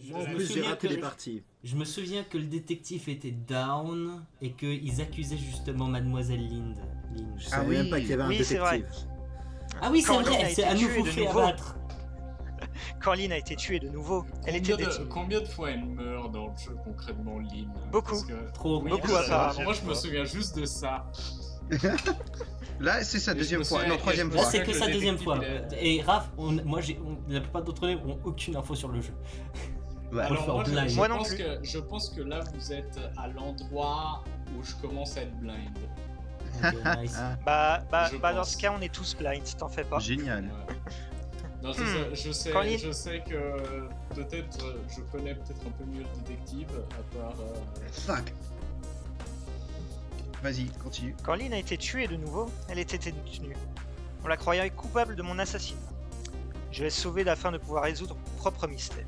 Moi, en plus, j'ai raté les parties. Je me souviens que le détective était down et qu'ils accusaient justement Mademoiselle Lynn. Je savais même pas qu'il y avait un Oui, c'est vrai. détective. Ah oui, c'est Quand Lynn vrai, a elle s'est été à tuée nouveau de fait nouveau. abattre. Quand Lynn a été tuée de nouveau, elle était détenue. Combien de fois elle meurt dans le jeu concrètement, Lynn? Beaucoup. Parce que- Trop. Oui, Beaucoup, ça, apparemment. moi je me souviens juste de ça. Là, c'est sa Et je deuxième me fois. souviens- Non, troisième et je Là, me fois. c'est souviens que que sa le deuxième détective, fois. Et Raph, la plupart d'entre nous ont aucune info sur le jeu. Ouais. On le Alors fait en moi, blind. Moi non pense plus. je pense que là vous êtes à l'endroit où je commence à être blind. Ok, nice. Bah, Je dans pense. ce cas, on est tous blind, t'en fais pas. Génial. Ouais. Non, je Colin. sais que peut-être je connais peut-être un peu mieux le détective à part. Fuck. Vas-y, continue. Quand Lynn a été tuée de nouveau, elle était détenue. On la croyait coupable de mon assassinat. Je l'ai sauvée afin de pouvoir résoudre mon propre mystère.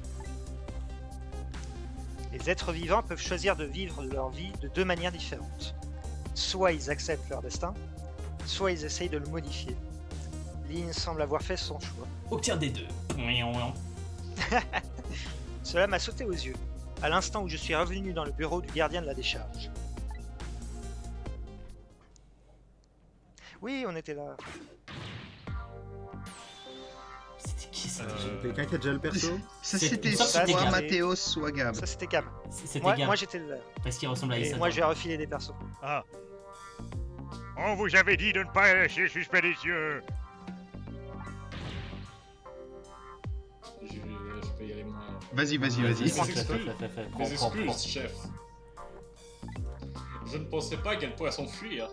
Les êtres vivants peuvent choisir de vivre leur vie de deux manières différentes. Soit ils acceptent leur destin, soit ils essayent de le modifier. Lynn semble avoir fait son choix. Aucun des deux. Cela m'a sauté aux yeux, à l'instant où je suis revenu dans le bureau du gardien de la décharge. Oui, on était là. C'était qui ça déjà Quelqu'un qui a déjà le perso? Ça, C'est- c'était ça, c'était soit Gab. Mathéos, soit Gab. Ça, c'était Gab. C'était Moi, Gab, moi j'étais là. parce qu'il ressemble à Et Issa. moi, j'ai refilé des persos. Ah. On vous avait dit de ne pas lâcher le suspect des yeux. Je peux y aller moi. Vas-y. Mes excuses, Prends. chef. Je ne pensais pas qu'elle pourrait s'enfuir.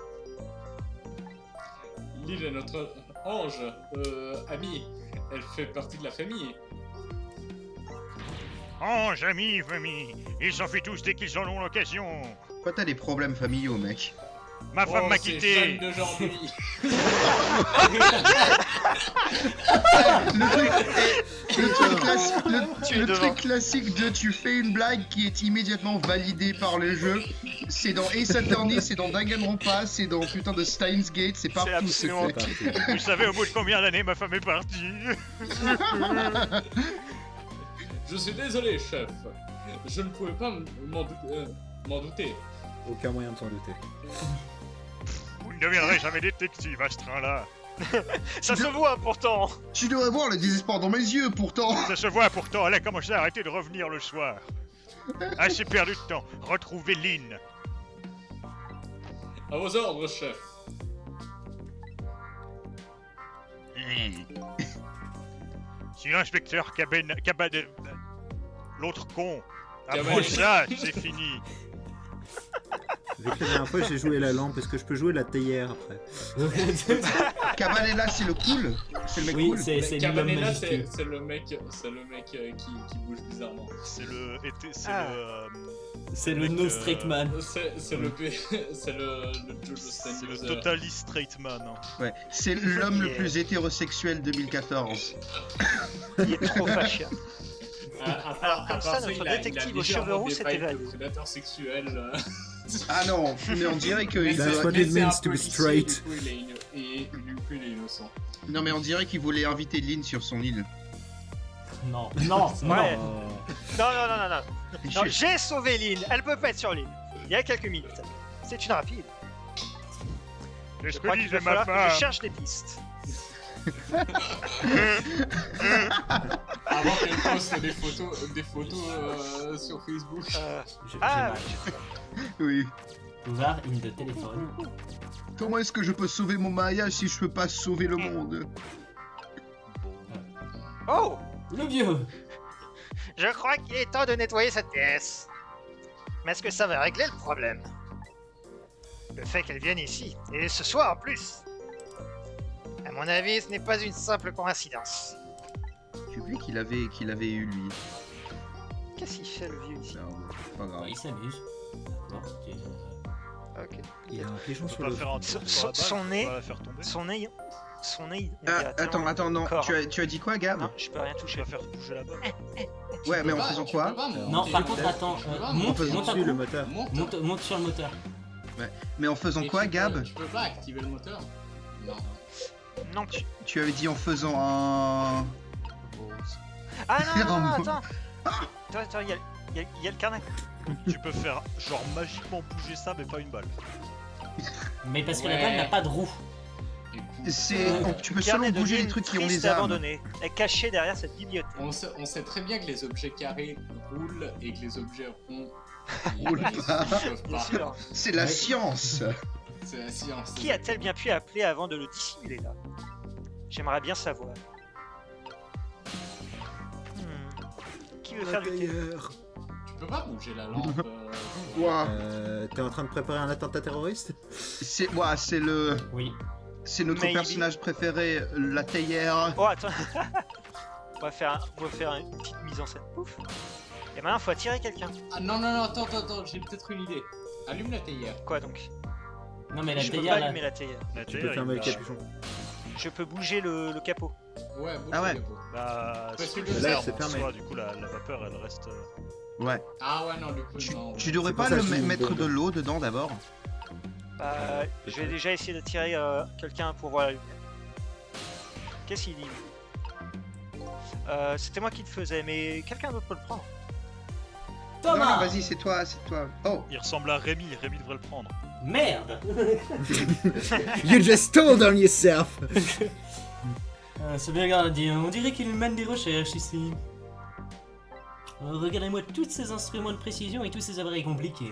Lynn est notre ange, amie. Elle fait partie de la famille. Ange, amis, famille, ils s'enfuient tous dès qu'ils en ont l'occasion. Pourquoi t'as des problèmes familiaux, mec? Ma femme m'a c'est quitté. Jeanne de Jordi. Le truc classique de tu fais une blague qui est immédiatement validée par le jeu. C'est dans Ace Attorney, c'est dans Danganronpa, c'est dans putain de Steins Gate, c'est partout. absolument fait. Vous savez au bout de combien d'années ma femme est partie? Je suis désolé, chef. Je ne pouvais pas m'en douter. Aucun moyen de s'en douter. Vous ne deviendrez jamais détective à ce train-là. Ça se voit pourtant. Tu devrais voir le désespoir dans mes yeux, pourtant. Ça se voit pourtant, elle a commencé à arrêter de revenir le soir. Assez perdu de temps, retrouvez Lynn. À vos ordres, chef. Si l'inspecteur l'autre con, Caban- approche ça, c'est fini. Vu que la dernière fois j'ai joué la lampe, est-ce que je peux jouer la théière après? Cabanella, c'est le cool. C'est le mec Oui, cool. c'est l'homme Cabanella, majuscule. c'est le mec qui bouge bizarrement. C'est le... C'est le no straight man. C'est le Joe C'est le Stannis. totally straight man. Hein. Ouais, c'est l'homme le plus hétérosexuel 2014. Il est trop fâché. Alors, comme ça, notre il a détective aux légèrement cheveux roux des s'est vibes évadé. de prédateur sexuel. Ah non, mais on dirait qu'il That's doit- what it means to be straight. Et du coup, il est innocent. Non mais on dirait qu'il voulait inviter Lynn sur son île. Non, Ouais. non. Non, j'ai sauvé Lynn. Elle peut pas être sur l'île. Il y a quelques minutes. C'est une rapide. C'est Je ce crois que qu'il va disait ma falloir que je femme. cherche des pistes. Avant qu'elle poste des photos sur Facebook. J'ai Ah, mal. Oui. Ouvert in de téléphone. Comment est-ce que je peux sauver mon mariage si je peux pas sauver le monde? Oh, Le vieux. je crois qu'il est temps de nettoyer cette pièce. Mais est-ce que ça va régler le problème? Le fait qu'elle vienne ici, et ce soir en plus. À mon avis, ce n'est pas une simple coïncidence. J'ai oublié qu'il avait eu lui. Qu'est-ce qu'il fait le vieux ici? Merde, pas grave. Il s'amuse. D'accord, ok. Ok. Il y a un pigeon On sur peut pas le faire un front. tour sur la balle, Son on nez- va la faire tomber. Son nez, on Ah, dirait tellement attends, non. corps. Tu as dit quoi, Gab? Non, je peux rien Tu toucher. vas faire bouger la balle. Ouais, mais en faisant quoi? Non, par contre, attends. Monte Faisons à dessus le coup. moteur. Monte sur le moteur. Mais en faisant quoi, Gab? Tu peux pas activer le moteur? Non. Non. Tu avais dit en faisant un... Ah non, Un mot. attends. Attends, il y a le carnet. Tu peux faire genre magiquement bouger ça, mais pas une balle. Mais parce que la Ouais. balle n'a pas de roue. Tu peux Carnet seulement de bouger les lignes trucs qui ont tristes des armes. abandonnées, est caché derrière cette bibliothèque. On sait très bien que les objets carrés roulent et que les objets ronds Roulent ils pas. peuvent Bien pas. sûr. C'est la Ouais. science. C'est la science. Qui a-t-elle bien pu appeler avant de le dissimuler là? J'aimerais bien savoir. Qui veut faire du thé? Tailleur. Tu peux pas bouger la lampe. Ouah. T'es en train de préparer un attentat terroriste? C'est Oui. c'est notre Maybe. personnage préféré, la théière. Oh attends. on va faire une petite mise en scène. Pouf. Et maintenant faut attirer quelqu'un. Ah non, attends, j'ai peut-être une idée. Allume la théière. Quoi donc? Non mais la Je peux pas théière là. allumer la théière. La Tu peux théière, fermer il le va- capuchon. Je peux bouger le capot. Ouais, bouge Ah ouais. le capot. Bah, Parce si que tu le là, fermes c'est en fermé. soi, du coup la vapeur elle reste. Ouais. Ah ouais, non, du coup, non. Tu devrais C'est pour pas ça le que je dis une mettre bombe. de l'eau dedans d'abord. Je vais déjà essayer d'attirer quelqu'un pour voir la lumière. Qu'est-ce qu'il dit? C'était moi qui le faisais, mais quelqu'un d'autre peut le prendre. Non, non, Thomas. vas-y, c'est toi. Oh, Il ressemble à Rémi devrait le prendre. Merde. You just told on yourself! C'est bien gardien. On dirait qu'il mène des recherches ici. Regardez-moi tous ces instruments de précision et tous ces appareils compliqués.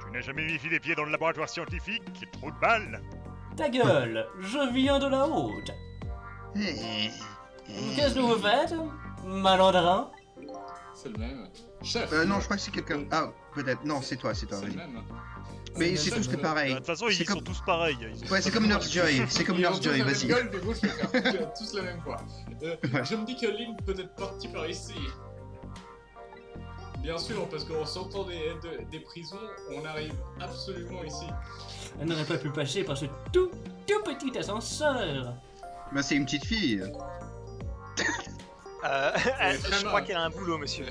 Tu n'as jamais mis les pieds dans le laboratoire scientifique? Trop de balles! Ta gueule, je viens de la haute. Qu'est-ce que vous faites, malandrin? C'est le même. Chef. non, je crois que c'est quelqu'un. Ah, peut-être. Non, c'est toi, C'est le vas-y. même. Mais C'est c'est le tous même. pareil. De toute façon, C'est ils comme- sont tous pareils. Ils ont Ouais, c'est tous comme la Nurse Joy. C'est comme Ils ont Nurse tous Joy, la même vas-y. gueule, du coup, je vais faire tous la même fois. Je me dis que Lynn peut être partie par ici. Bien sûr, parce qu'en sortant des prisons, on arrive absolument ici. Elle n'aurait pas pu passer par ce tout petit ascenseur. Bah, c'est une petite fille. Je crois mal. qu'elle a un boulot, monsieur.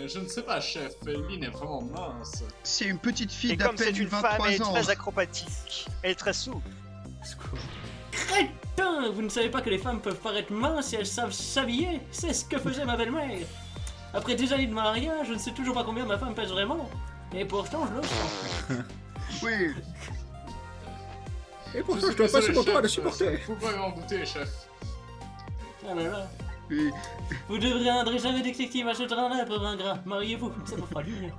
Je ne sais pas, chef. Lynn est vraiment mince. C'est une petite fille Et comme c'est d'à peine une femme, 23 elle est ans. très acrobatique. Elle est très souple. Crétin, vous ne savez pas que les femmes peuvent paraître minces si elles savent s'habiller? C'est ce que faisait ma belle-mère. Après des années de mariage, je ne sais toujours pas combien ma femme pèse vraiment. Et pourtant, je le sens. Oui. Et pourtant, je suis dois passer désolé, mon temps à le chef, supporter! Faut pas m'en douter, chef. Ah là là. Oui. Vous ne deviendrez jamais détective à ce train-là, pauvre ingrat. Mariez-vous, ça vous fera du bien.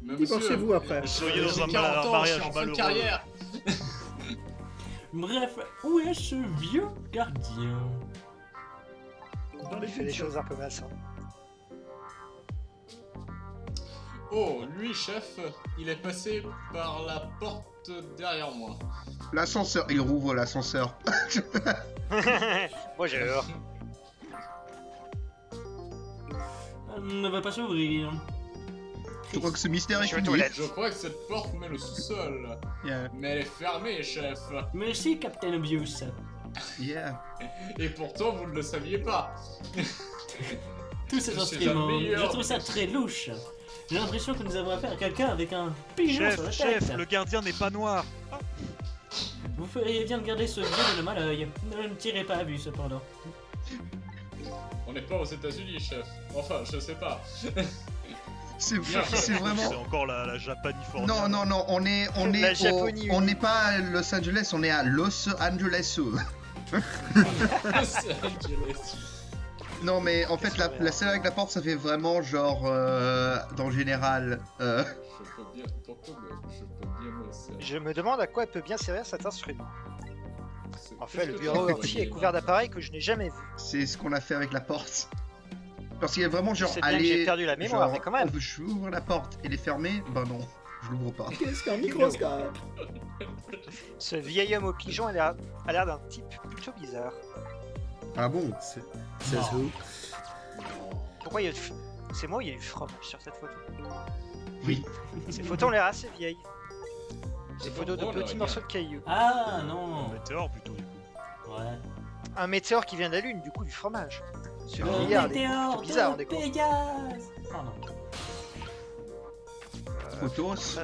Mais Y pensez-vous après? Vous seriez dans j'ai un 40 ans, mariage je suis en fin de malheureux. carrière. Bref, où est ce vieux gardien? Il fait des choses un peu malsaines. Oh, lui, chef, il est passé par la porte derrière moi. L'ascenseur, il rouvre l'ascenseur. Moi j'ai peur. Elle ne va pas s'ouvrir. Je crois que ce mystère est Je vais aux fini. toilettes. Je crois que cette porte mène au sous-sol. Yeah. Mais elle est fermée, chef. Merci, Captain Obvious. Yeah. Et pourtant, vous ne le saviez pas. Tous ces Je suis instruments, un meilleur. je trouve ça très louche. J'ai l'impression que nous avons affaire à quelqu'un avec un pigeon sur la tête. Chef, le gardien n'est pas noir. Vous feriez bien de garder ce vieux de mal à l'œil. Ne le tirez pas à vue, cependant. On n'est pas aux États-Unis, chef. Enfin, je sais pas. C'est Bien. c'est vraiment. C'est encore la Japanifornie. Non, on est La Japonie, on oui. n'est pas à Los Angeles, on est à Los Angeles. C'est Angeles. Non mais en fait la scène avec la porte ça fait vraiment genre dans le général. Je peux bien. Pourquoi je peux bien me servir. Je me demande à quoi peut bien servir cet instrument. En fait, le Qu'est-ce que bureau tu entier est vois, couvert d'appareils que je n'ai jamais vus. C'est ce qu'on a fait avec la porte. Parce qu'il y a vraiment genre C'est bien que aller. j'ai perdu la mémoire, genre, mais quand même. Je ouvre la porte, elle est fermée. Bah non, je l'ouvre pas. Qu'est-ce qu'un microscope? Ce vieil homme au pigeon a l'air d'un type plutôt bizarre. Ah bon? C'est où? Pourquoi il y a c'est moi ou il y a du fromage sur cette photo? Oui. Ces photos ont l'air assez vieilles. Des C'est photos de pas drôle, petits ouais. morceaux de cailloux. Ah non. Météore plutôt du coup. Ouais. Un météore qui vieille de la lune, du coup du fromage. Ce Le milliard des météore plutôt bizarre, on de découvre. Pégase. Pardon. Photos.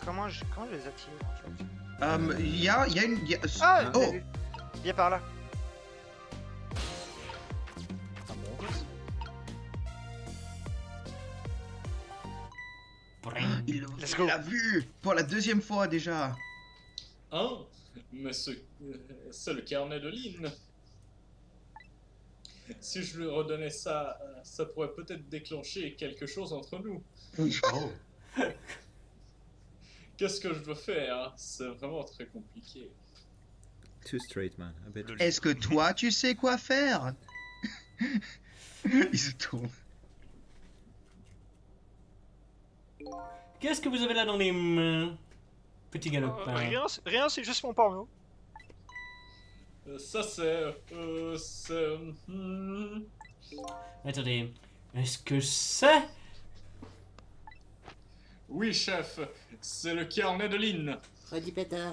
Comment je les attire en fait? Il y a une. Ah, Oh. je l'ai vu. Viens par là. Let's Je go. l'ai vu pour la deuxième fois déjà. Hein? Mais c'est le carnet de Lynn. Si je lui redonnais ça, ça pourrait peut-être déclencher quelque chose entre nous. Oh. Qu'est-ce que je dois faire? C'est vraiment très compliqué. Too straight, man. I bet. Est-ce que toi, tu sais quoi faire? Il se tourne. Qu'est-ce que vous avez là dans les mains? Petit galopin. Rien, c'est juste mon porno. Ça c'est... Attendez, est-ce que c'est? Oui, chef, c'est le carnet de Lynn. Redis Peter.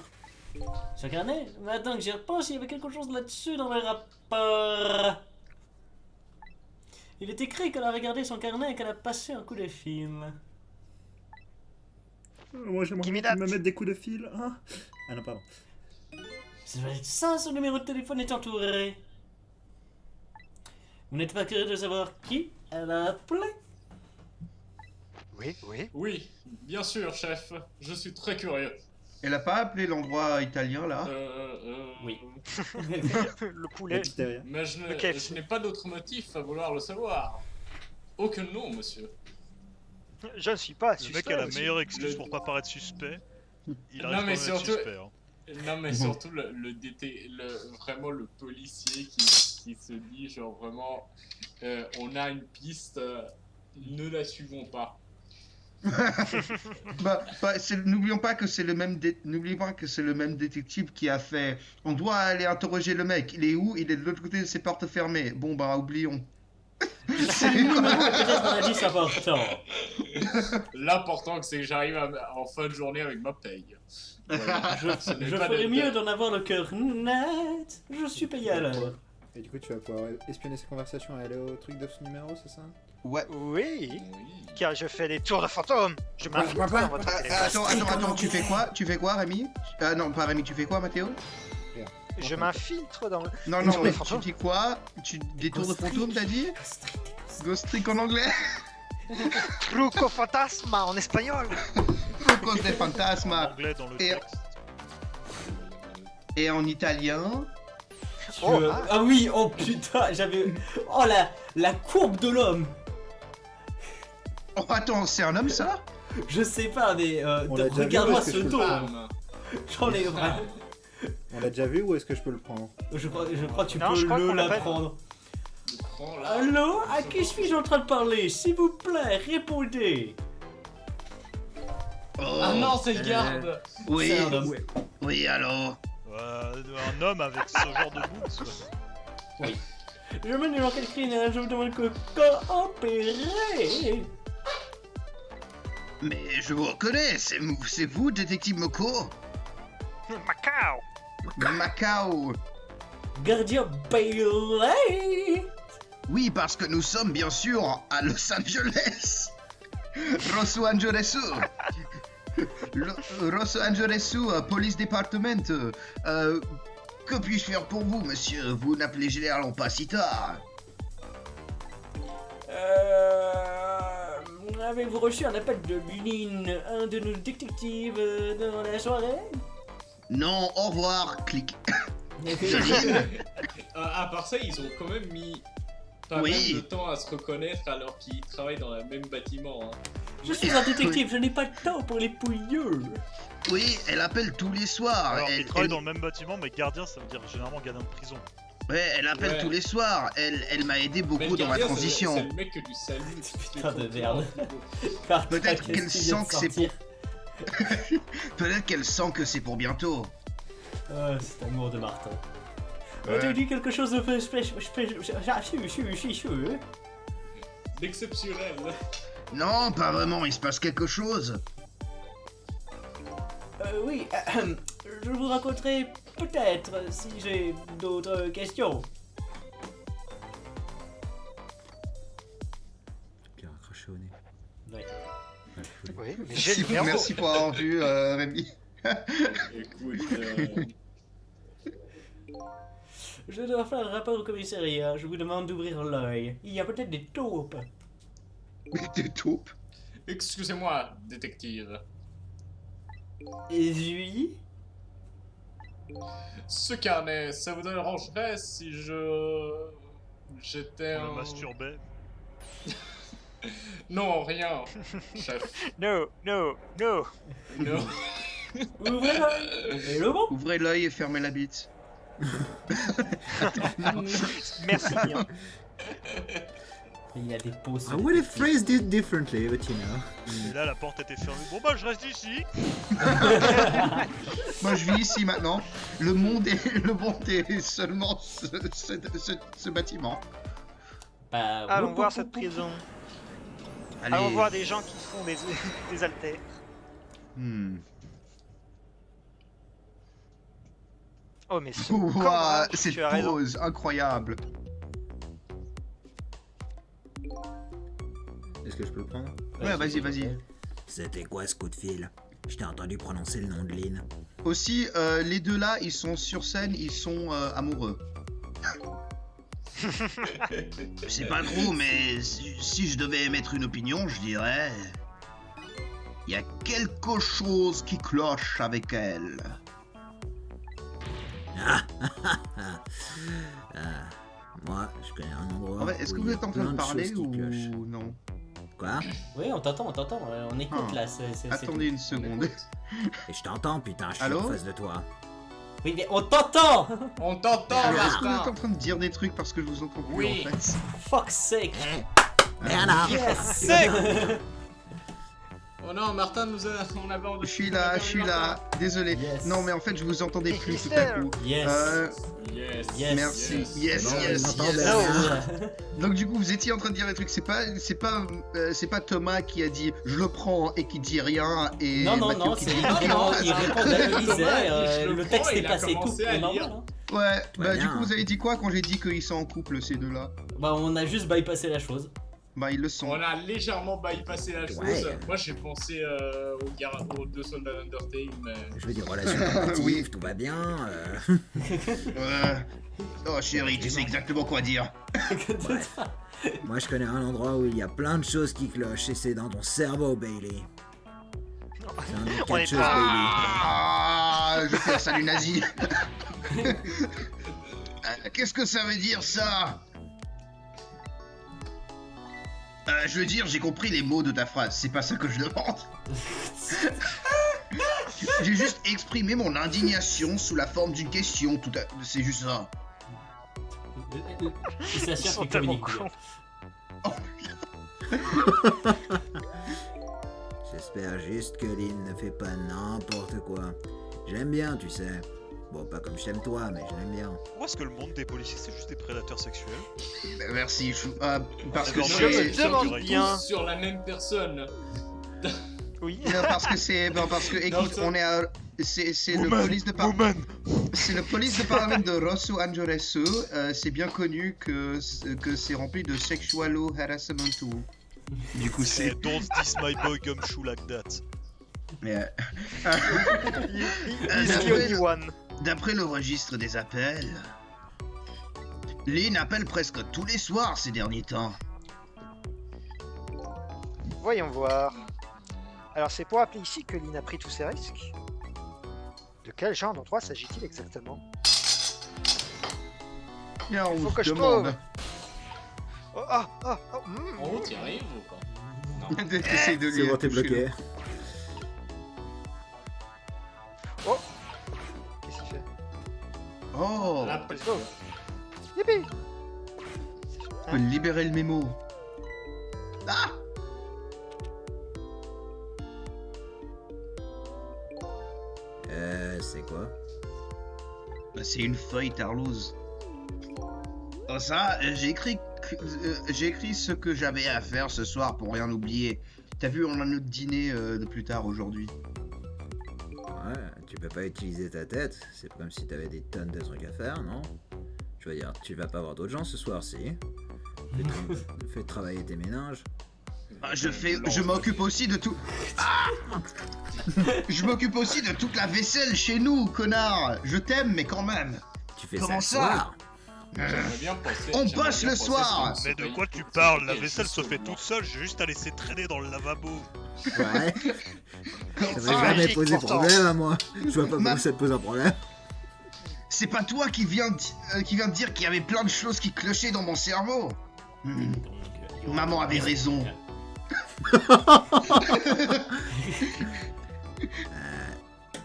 Ce carnet? Maintenant que j'y repense, il y avait quelque chose là-dessus dans le rapport. Il est écrit qu'elle a regardé son carnet et qu'elle a passé un coup de film. Moi, j'aimerais Gimme bien that. me mettre des coups de fil. Hein. Ah non, pardon. Ça doit être ça, son numéro de téléphone est entouré. Vous n'êtes pas curieux de savoir qui elle a appelé? Oui, oui. Oui, bien sûr, chef, je suis très curieux. Elle a pas appelé l'endroit italien là? Oui. Le poulet. La pizzeria. Mais Le KFC. je n'ai pas d'autre motif à vouloir le savoir. Aucun nom, monsieur. Je ne suis pas Le suspect. mec a la monsieur. meilleure excuse pour pas paraître suspect. Il Non, arrive quand mais même à être surtout- suspect. Hein. Non, mais surtout vraiment le policier qui se dit genre vraiment on a une piste, ne la suivons pas. N'oublions pas que c'est le même n'oublions pas que c'est le même détective qui a fait. On doit aller interroger le mec. Il est où? Il est de l'autre côté de ses portes fermées. Bon bah oublions. C'est Numéro est peut-être un indice important. L'important c'est que j'arrive en fin de journée avec ma paye. Voilà. Je n'est pas ferais de- mieux d'en avoir le cœur net. Je suis payé à l'heure. Et du coup, tu vas pouvoir espionner ses conversations et aller au truc de ce numéro, c'est ça? Ouais. Oui, Oui. car je fais des tours de fantômes. Je m'infiltre dans votre téléphone. Attends, tu fais quoi Rémi? Non, pas Rémi, tu fais quoi Mathéo? Je m'infiltre dans le... Non, Des non, tours de mais tu fantômes. dis quoi? Des tours de fantôme, t'as dit? Ghost Trick en anglais? Truco fantasma en espagnol. Trucos de En fantasma. anglais dans le Et- texte. Et en italien? Oh, Ah oui, oh putain, j'avais... Oh la courbe de l'homme. Oh, attends, c'est un homme ça? Je sais pas, mais On l'a déjà vu, regarde-moi est-ce que ce je peux dos. le Femme. J'en ai vraiment... On l'a déjà vu ou est-ce que je peux le prendre? Je crois que tu Non, je peux crois le qu'on l'a pas- l'apprendre. Je prends là. Allô? À qui suis-je en train de parler? S'il vous plaît, répondez. Oh, Ah non, c'est le garde. oui, C'est un homme. oui, alors. Un homme avec ce genre de boots. Je me demande quel criminel, je vous demande que coopérer. Mais je vous reconnais, c'est vous, détective Moko? Macao. Macao. Gardien Bailey. Oui, parce que nous sommes bien sûr à Los Angeles. Los Angeles. Los Angeles, Police Department. Que puis-je faire pour vous, monsieur? Vous n'appelez généralement pas si tard. Avez-vous reçu un appel de Lynn, un de nos détectives dans la soirée? Non, au revoir, clic. À part ça, ils ont quand même mis pas Oui. mal de temps à se reconnaître alors qu'ils travaillent dans le même bâtiment. Hein. Je suis un détective, je n'ai pas de temps pour les pouilleux. Oui, elle appelle tous les soirs. Alors, Elle, il travaille elle- dans le même bâtiment, mais gardien, ça veut dire généralement gardien de prison. Ouais, elle appelle Ouais. tous les soirs. Elle m'a aidé Mais beaucoup le dans ma gardien, c'est transition. le mec du salut. Putain de merde. Peut-être qu'elle sent que c'est pour- Peut-être qu'elle sent que c'est pour bientôt. Ah, cet amour de Martin. Ouais. Tu dis quelque chose de D'exceptionnel. Non, pas vraiment, il se passe quelque chose. Oui, je vous raconterai peut-être si j'ai d'autres questions. Qui a raccroché au nez. Ouais. Oui, mais j'ai le numéro. Merci pour avoir vu, Rémi. Écoute, Je dois faire un rapport au commissariat. Je vous demande d'ouvrir l'œil. Il y a peut-être des taupes. Des taupes. excusez-moi, détective. Et oui. Ce carnet, ça vous dérangerait si j'étais On un... le masturbait. Non, rien, chef. No, no, no. Non. Ouvrez-le. Et le bon. Ouvrez l'œil et fermez la bite. Merci bien. Il y a des pots sur I les would have petits. phrased it differently, but you know. Et là, la porte était fermée. Bon bah, je reste ici. Moi je vis ici maintenant. Le monde est seulement ce bâtiment. Bah, Allons whoop, voir whoop, cette whoop. prison. Allez. Allons voir des gens qui font des haltères. Hmm. Oh mais ce Ouah, commandant, cette tu as raison. pause incroyable. Est-ce que je peux le prendre? Ouais, vas-y, vas-y. C'était quoi ce coup de fil? Je t'ai entendu prononcer le nom de Lynn. Aussi, les deux là, ils sont sur scène, ils sont amoureux. Je sais pas trop, mais si je devais émettre une opinion, je dirais... Il y a quelque chose qui cloche avec elle. Moi, je connais un endroit. En fait, est-ce que où vous il y a êtes en train plein de parler choses qui ou clochent. non? Quoi? Oui, on t'entend, on écoute Ah. là. c'est Attendez une On seconde. écoute. Et je t'entends, putain, je suis Allô en face de toi. Oui, mais on t'entend. On t'entend, Alors, est-ce que vous êtes en Martin. train de dire des trucs parce que je vous entends plus Oui. en fait? Fuck's sake. Merde! Yes. Oh non, Martin nous a... On avait... Je suis là, désolé. Yes. Non mais en fait je vous entendais plus tout à coup. Yes. Yes. Yes. Merci. Yes. Yes, Bon, yes, on entend yes. bien. Donc du coup vous étiez en train de dire des trucs, c'est pas Thomas qui a dit je le prends et qui dit rien et Non, Mathieu qui c'est dit il répond il répond à Élisée, Je le le prends, texte est il a passé tout, commencé à c'est normal. lire. Hein. Ouais, bah bien. du coup vous avez dit quoi quand j'ai dit qu'ils sont en couple ces deux là? Bah, on a juste bypassé la chose. Bah ils le sont. On a légèrement bypassé la chose. Ouais. Moi j'ai pensé aux deux soldats d'Undertale, mais... Je veux dire, relation combative, Oui. tout va bien. Oh chérie, tu sais exactement quoi dire. Moi, je connais un endroit où il y a plein de choses qui clochent et c'est dans ton cerveau, Bailey. C'est un nom de On est catcheuse, pas- Bailey. Ah, je fais un salut nazi. Qu'est-ce que ça veut dire ça? Je veux dire, j'ai compris les mots de ta phrase, c'est pas ça que je demande. J'ai juste exprimé mon indignation sous la forme d'une question, c'est juste ça. Il Ils s'assure sont qu'il tellement communique bien. cons. J'espère juste que Lynn ne fait pas n'importe quoi. Je l'aime bien, tu sais. Bon, pas comme je t'aime toi, mais je l'aime bien. Pourquoi est-ce que le monde des policiers c'est juste des prédateurs sexuels? Merci, parce que D'accord, Je c'est... me demande bien. Tous sur la même personne. Oui. Non, parce que c'est... Non, parce que, écoute, ça- on est à... C'est le police département... C'est le police département de Los Angeles. C'est bien connu que c'est rempli de sexual harassment. Du coup, c'est... Don't diss my boy gumshoe like that. Mais, He's the only one. d'après le registre des appels, Lynn appelle presque tous les soirs ces derniers temps. Voyons voir. Alors c'est pour appeler ici que Lynn a pris tous ses risques. De quel genre d'endroit s'agit-il exactement? Bien, on Faut se que je demande. trouve. Oh, ah, ah, oh, En haut, t'y arrives ou pas? Non. T'essayes de C'est lui bon, t'es toucher bloqué. Qu'est-ce qu'il fait? le- Oh, Là, Let's go. Yippee. on peut libérer le mémo. Ah, C'est quoi? bah, c'est une feuille Tarlouse. Oh ça, j'ai écrit ce que j'avais à faire ce soir pour rien oublier. T'as vu, on a notre dîner de plus tard aujourd'hui. Ouais, tu peux pas utiliser ta tête. C'est pas comme si t'avais des tonnes de trucs à faire, non? Je veux dire, tu vas pas voir d'autres gens ce soir, si? Fais travailler tes méninges. Ah, je m'occupe aussi de tout. Ah je m'occupe aussi de toute la vaisselle chez nous, connard. Je t'aime, mais quand même. Tu fais Comment ça le ça soir? J'aimerais bien penser... On j'aimerais bosse bien le penser soir. ce qu'on Mais de paye quoi tu pour parles? se La payer vaisselle juste se fait au toute seule, j'ai juste à laisser traîner dans le lavabo. Ouais. Ça m'a Ah, jamais magique, posé pourtant. problème à moi. Je vois pas Ma- pourquoi ça te pose un problème. C'est pas toi qui viens de dire qu'il y avait plein de choses qui clochaient dans mon cerveau. Maman avait raison.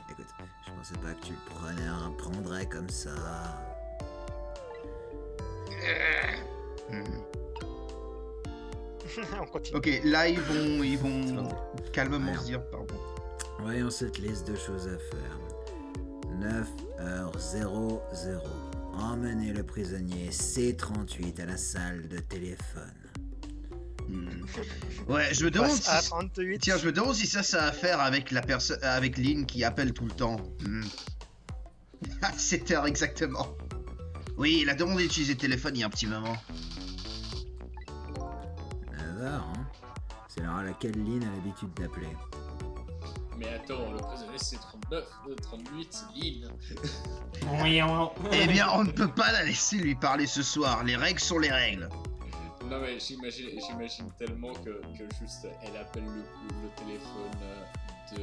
Écoute, je pensais pas que tu le prendrais comme ça. On continue. Ok, là ils vont calmement Ouais. se dire pardon. Voyons cette liste de choses à faire. 9h00. Emmenez le prisonnier C38 à la salle de téléphone. Ouais, je me demande Passe à si... 38. Tiens, je me demande si ça a à faire avec la personne, avec Lynn qui appelle tout le temps. À 7h exactement. Oui, il a demandé d'utiliser le téléphone il y a un petit moment. 9h, hein. C'est l'heure à laquelle Lynn a l'habitude d'appeler. Mais attends, le prisonnier c'est 39, 38, c'est Lynn. Eh bien, on ne peut pas la laisser lui parler ce soir. Les règles sont les règles. Non mais j'imagine tellement que juste elle appelle le téléphone de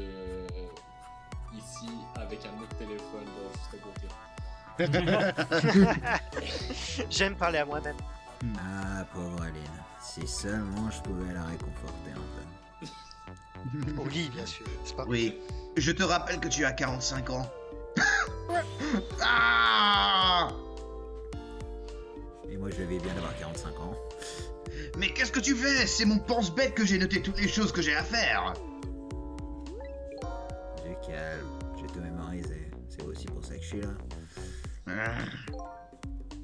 ici avec un autre téléphone juste à côté. J'aime parler à moi-même. Ah, pauvre Lynn. Si seulement je pouvais la réconforter un peu. Au lit, bien sûr. C'est pas... Oui, je te rappelle que tu as 45 ans. Ah! Et moi, je vais bien d'avoir 45 ans. Mais qu'est-ce que tu fais? C'est mon pense-bête que j'ai noté toutes les choses que j'ai à faire. Du calme, j'ai tout mémorisé. C'est aussi pour ça que je suis là.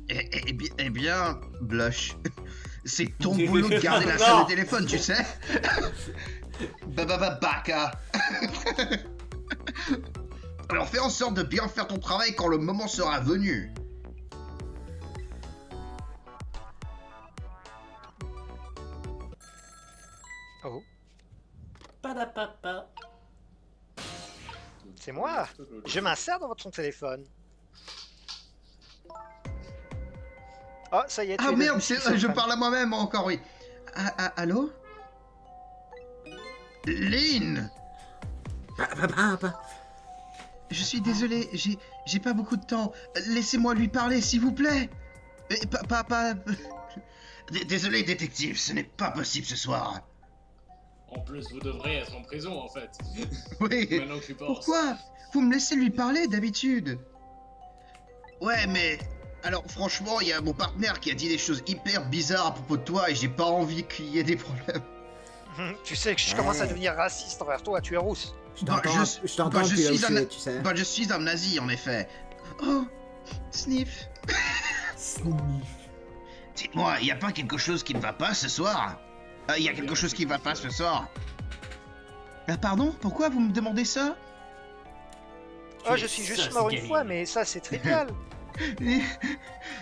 Eh bien, Blush, c'est ton boulot de garder la salle de téléphone, tu sais. Baka. Alors fais en sorte de bien faire ton travail quand le moment sera venu. Oh, Padapapa. c'est moi. Je m'insère dans votre téléphone. Oh, ça y est, tu Ah es merde, devenu je schizophrène. parle à moi-même encore, oui. Allô? Lynn! Je suis désolé, j'ai pas beaucoup de temps. Laissez-moi lui parler, s'il vous plaît. Désolé, détective, ce n'est pas possible ce soir. En plus, vous devrez être en prison en fait. Oui. Maintenant que je pense. Pourquoi? Vous me laissez lui parler d'habitude. Ouais, mais... Alors, franchement, il y a mon partenaire qui a dit des choses hyper bizarres à propos de toi et j'ai pas envie qu'il y ait des problèmes. Tu sais que je commence à devenir raciste envers toi, tu es rousse. Je Bah, t'entends je t'entends suis depuis là où je un- suis, tu sais. Bah, je suis un nazi, en effet. Oh, Sniff. Dites-moi, il y a pas quelque chose qui ne va pas ce soir? Il y a quelque chose qui va pas ce soir? Pardon? Pourquoi vous me demandez ça? Oh, je suis juste mort une fois, mais ça c'est trivial.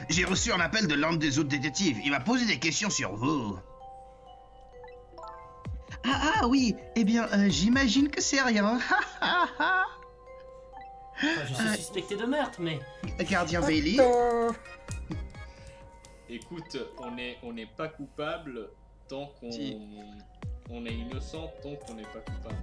J'ai reçu un appel de l'un des autres détectives. Il m'a posé des questions sur vous. Ah oui, eh bien, j'imagine que c'est rien. Enfin, je suis suspecté de meurtre, mais Gardien Bailey. Écoute, on n'est pas coupable tant qu'on Si. on est innocent tant qu'on n'est pas coupable.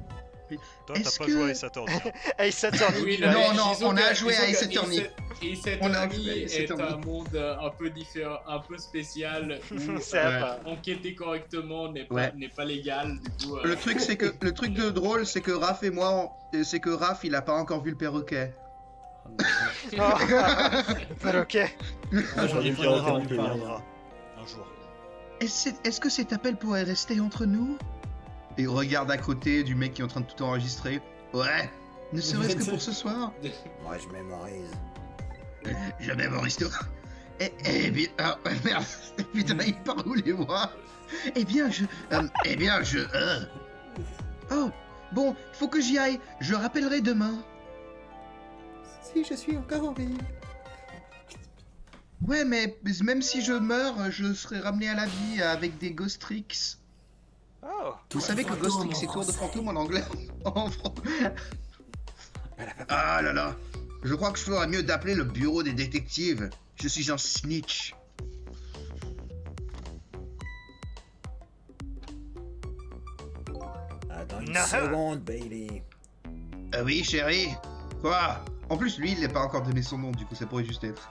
Toi, Est-ce t'as pas que- joué à Ace Attorney. Hey, Saturday. Oui, non, mais non, disons on a que- joué disons à Ace que Attorney. Ace On a Attorney joué à Ace est Attorney. un monde un peu différent, un peu spécial où C'est pas. enquêter correctement n'est Ouais. pas légal. Du coup, Le truc, c'est que le truc de drôle, c'est que Raph et moi, c'est que Raph, il a pas encore vu le perroquet. Oh. But ok. j'en ai pas entendu parler. Un jour. Est-ce que cet appel pourrait rester entre nous? Et il regarde à côté du mec qui est en train de tout enregistrer. Ouais, ne serait-ce que pour ce soir. Moi, je mémorise. Je mémorise tout. Eh bien... Ah, merde. Putain, il part où les voix? Eh bien, je... Oh, bon, faut que j'y aille. Je rappellerai demain. Si je suis encore en vie. Ouais, mais même si je meurs, je serai ramené à la vie avec des Ghost Tricks. Oh. Vous savez que Ghost Tricks, c'est tour de fantôme en anglais. Ah là là. Je crois que je ferais mieux d'appeler le bureau des détectives. Je suis un snitch. Attends une Non. seconde, Bailey. Oui, chérie. Quoi? En plus, lui, il n'a pas encore donné son nom, du coup, ça pourrait juste être.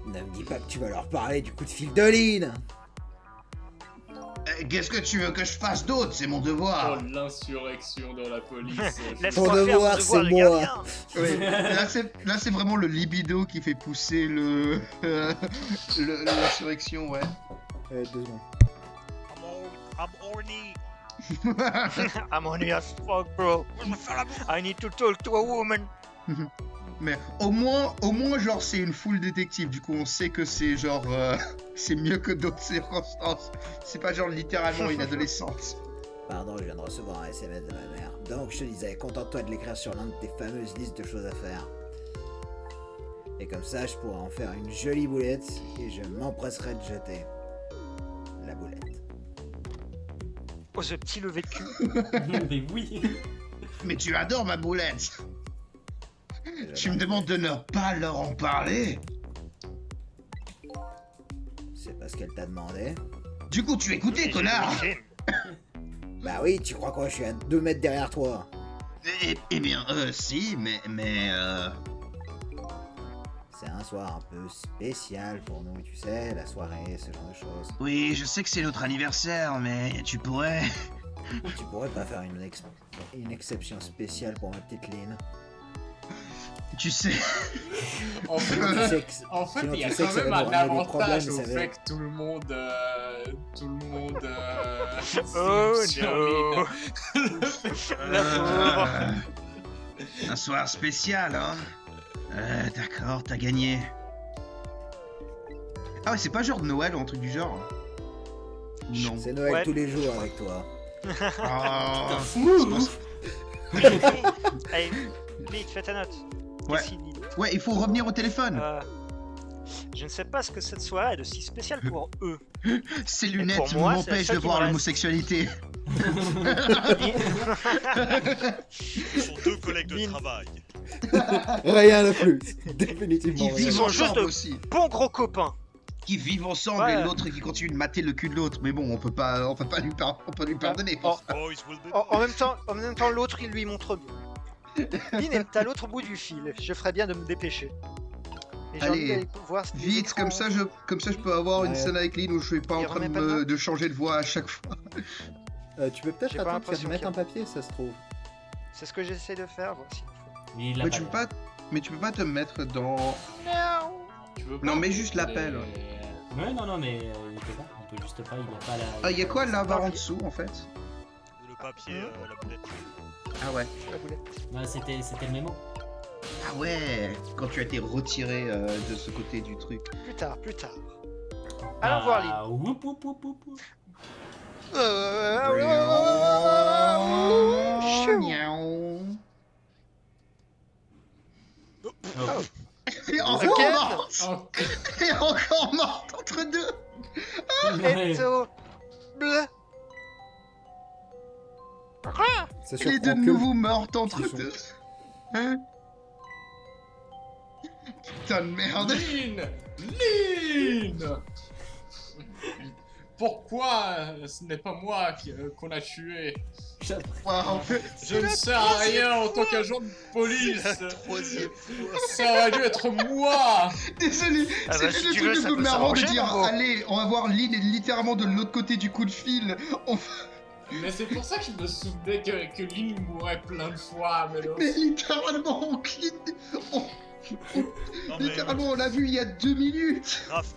Ne me dis pas que tu vas leur parler du coup de fil de Lynn. Qu'est-ce que tu veux que je fasse d'autre? C'est mon Oh, devoir. l'insurrection dans la police. Laisse-moi Ton faire devoir, mon c'est devoir de moi. gardien. Oui. Là, c'est vraiment le libido qui fait pousser l'insurrection, ouais. 2 secondes. I'm horny. I'm only as fuck, bro. I need to talk to a woman. Mais au moins, genre, c'est une foule détective. Du coup, on sait que c'est genre, c'est mieux que d'autres circonstances. C'est pas genre littéralement une adolescente. Pardon, je viens de recevoir un SMS de ma mère. Donc je te disais, contente-toi de l'écrire sur l'un de tes fameuses listes de choses à faire. Et comme ça, je pourrai en faire une jolie boulette et je m'empresserai de jeter la boulette. Oh, ce petit lever de cul. Mais oui. Mais tu adores ma boulette. Tu me demandes de ne pas leur en parler? C'est pas ce qu'elle t'a demandé. Du coup, tu écoutais, connard. Bah oui, tu crois quoi, je suis à 2 mètres derrière toi. Eh bien, si, mais C'est un soir un peu spécial pour nous, tu sais, la soirée, ce genre de choses. Oui, je sais que c'est notre anniversaire, mais tu pourrais... Tu pourrais pas faire une exception spéciale pour ma petite Lynn. Tu sais... En fait, Tu sais que- en fait, sinon, il y a tu sais quand que ça même va un nous ramener des avantage problèmes, au ça va- fait que tout le monde Oh sur no. La pauvre. Un soir spécial, hein. D'accord, t'as gagné. Ah ouais, c'est pas genre de Noël ou un truc du genre? Ou non? C'est Noël Ouais. tous les jours avec toi. Ah, Allez, vite, fais ta note. Ouais. Qu'est-ce qu'il dit? ouais, il faut revenir au téléphone. Je ne sais pas ce que cette soirée est de si spécial pour eux. Ces pour lunettes moi, c'est la m'empêchent seule de qui voir me reste. l'homosexualité. Ce sont 2 collègues de Lynn. travail. Rien de plus. Définitivement Qui rien. vivent sont juste ensemble de- aussi. Bon gros copain. Qui vivent ensemble Ouais. et l'autre qui continue de mater le cul de l'autre. Mais bon, on peut pas lui pardonner. Oh, Boys will be... en même temps, l'autre, il lui montre bien. Lynn est à l'autre bout du fil. Je ferais bien de me dépêcher. Et j'ai envie Allez, d'aller voir ce Vite, comme ça je peux avoir une Ouais. scène avec Lynn où je suis pas en Il train de, remet pas de notes de changer de voix à chaque fois. Tu peux peut-être J'ai pas attendre l'impression qu'elle mette qu'il y a- un papier, ça se trouve. C'est ce que j'essaie de faire. Voir s'il faut. Il a Mais pas tu peux l'air. pas, mais tu peux pas te mettre dans. Tu veux Non, pas mais juste l'appel. Ouais, non, mais il peut pas. Il peut juste pas, il a pas la. Ah, y a quoi là bas en dessous en fait? Le papier, la boulette. Ah ouais. La boulette. Ouais, c'était le mémo. Ah ouais. Quand tu as été retiré de ce côté du truc. Plus tard. Allons voir Lynn. Ah, oup, oup, oup, oup, oup. Chou. Oh. Et encore Again morte. Oh, Et encore morte entre deux. Ouais. Eto. Bleu. Ça Elle est de surprend que- nouveau morte entre Ils sont- deux. Hein? Putain de merde. Lynn Pourquoi ce n'est pas moi qu'on a tué? Waouh. Je ne sais à rien en tant qu'agent de police. Troisième fois. Ça aurait dû être moi. Désolé, Ah bah, c'était si le tu truc veux, le ça plus peut marrant de s'arranger, dire mon beau. allez, on va voir Lynn est littéralement de l'autre côté du coup de fil. On... Mais c'est pour ça que je me souvenais que Lynn mourrait plein de fois, mais non. Mais littéralement, on clique. Non, mais... Littéralement, on l'a vu il y a 2 minutes. Raph,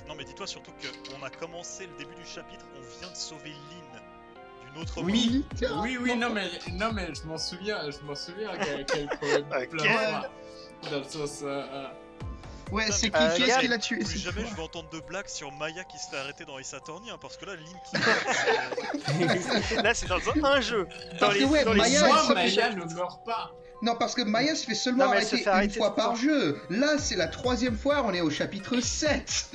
non mais dis-toi surtout qu'on a commencé le début du chapitre, on vient de sauver Lynn d'une autre Oui, Littéralement. oui, non mais je m'en souviens qu'elle courait plein de fois. Dans le sens, Ouais, Putain, c'est mais- qui Yann, qui l'a tué? Plus C'est jamais toi. je vais entendre de blagues sur Maya qui se fait arrêter dans Ace Attorney, hein, parce que là, Lynn qui... Là, c'est dans un jeu. Dans Parce que ouais, dans les Maya, cinq elle moi, se fait Maya ne meurt pas. Non, parce que Maya se fait seulement Non, mais elle se arrêter fait arrêter une fois tout le par temps. jeu. Là, c'est la 3e fois, on est au chapitre 7.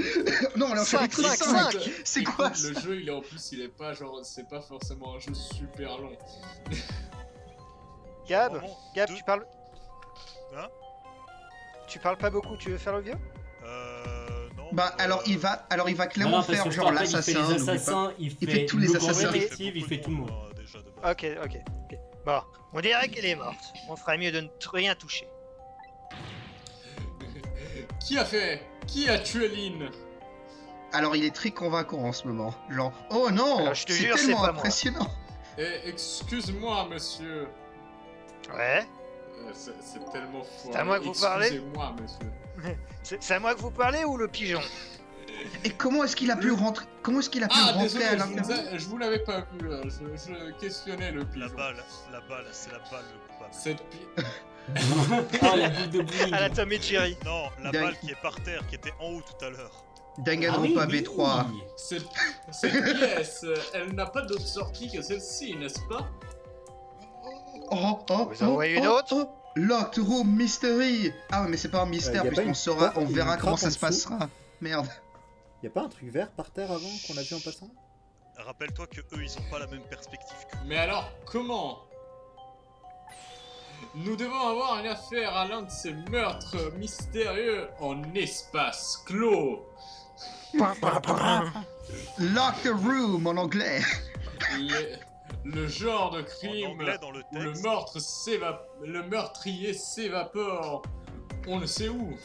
Non, on est au Cinq, chapitre cinq, 5. cinq. C'est Écoute, quoi le ça? jeu, il est en plus, il est pas genre, c'est pas forcément un jeu super long. Gab, Vraiment, Gab, deux- tu parles. Hein? Tu parles pas beaucoup, tu veux faire le vieux? Non. Bah, alors il va Non, clairement parce faire que je te genre rappelle, il fait l'assassin. les n'oublie pas. assassins, il fait fait tous les le assassins. grand détective, il fait tout le monde. Déjà. déjà de base. Ok. Bon, on dirait qu'elle est morte. On ferait mieux de ne rien toucher. Qui a tué Lynn? Alors il est très convaincant en ce moment. Genre, oh non, Alors, je te c'est jure, c'est tellement pas moi. impressionnant. Excuse-moi, monsieur. Ouais. C'est tellement fort. C'est à moi que vous parlez? Excusez-moi, monsieur. C'est à moi que vous parlez ou le pigeon? Et comment est-ce qu'il a pu rentrer? Comment est-ce qu'il a pu Ah, rentrer désolé, à l'intérieur? je vous l'avais pas vu. Je questionnais le La pigeon. balle, c'est la balle le coupable. Cette Ah, la boule de bowling. À la Tom et Jerry. Non, la Dingue. balle qui est par terre, qui était en haut tout à l'heure. Danganronpa V3. Cette pièce, elle n'a pas d'autre sortie que celle-ci, n'est-ce pas? Vous en voyez une autre? Locked Room Mystery. Ah mais c'est pas un mystère y a pas puisqu'on une saura, porte on ou une verra comment trappe ça en se passera. Merde. Y a pas un truc vert par terre avant qu'on a vu en passant? Rappelle-toi que eux, ils ont pas la même perspective que nous. Mais alors, comment? Nous devons avoir une affaire à l'un de ces meurtres mystérieux en espace clos. Locked Room en anglais. Le genre de En crime anglais, dans le où texte, le meurtrier s'évapore. On ne sait où.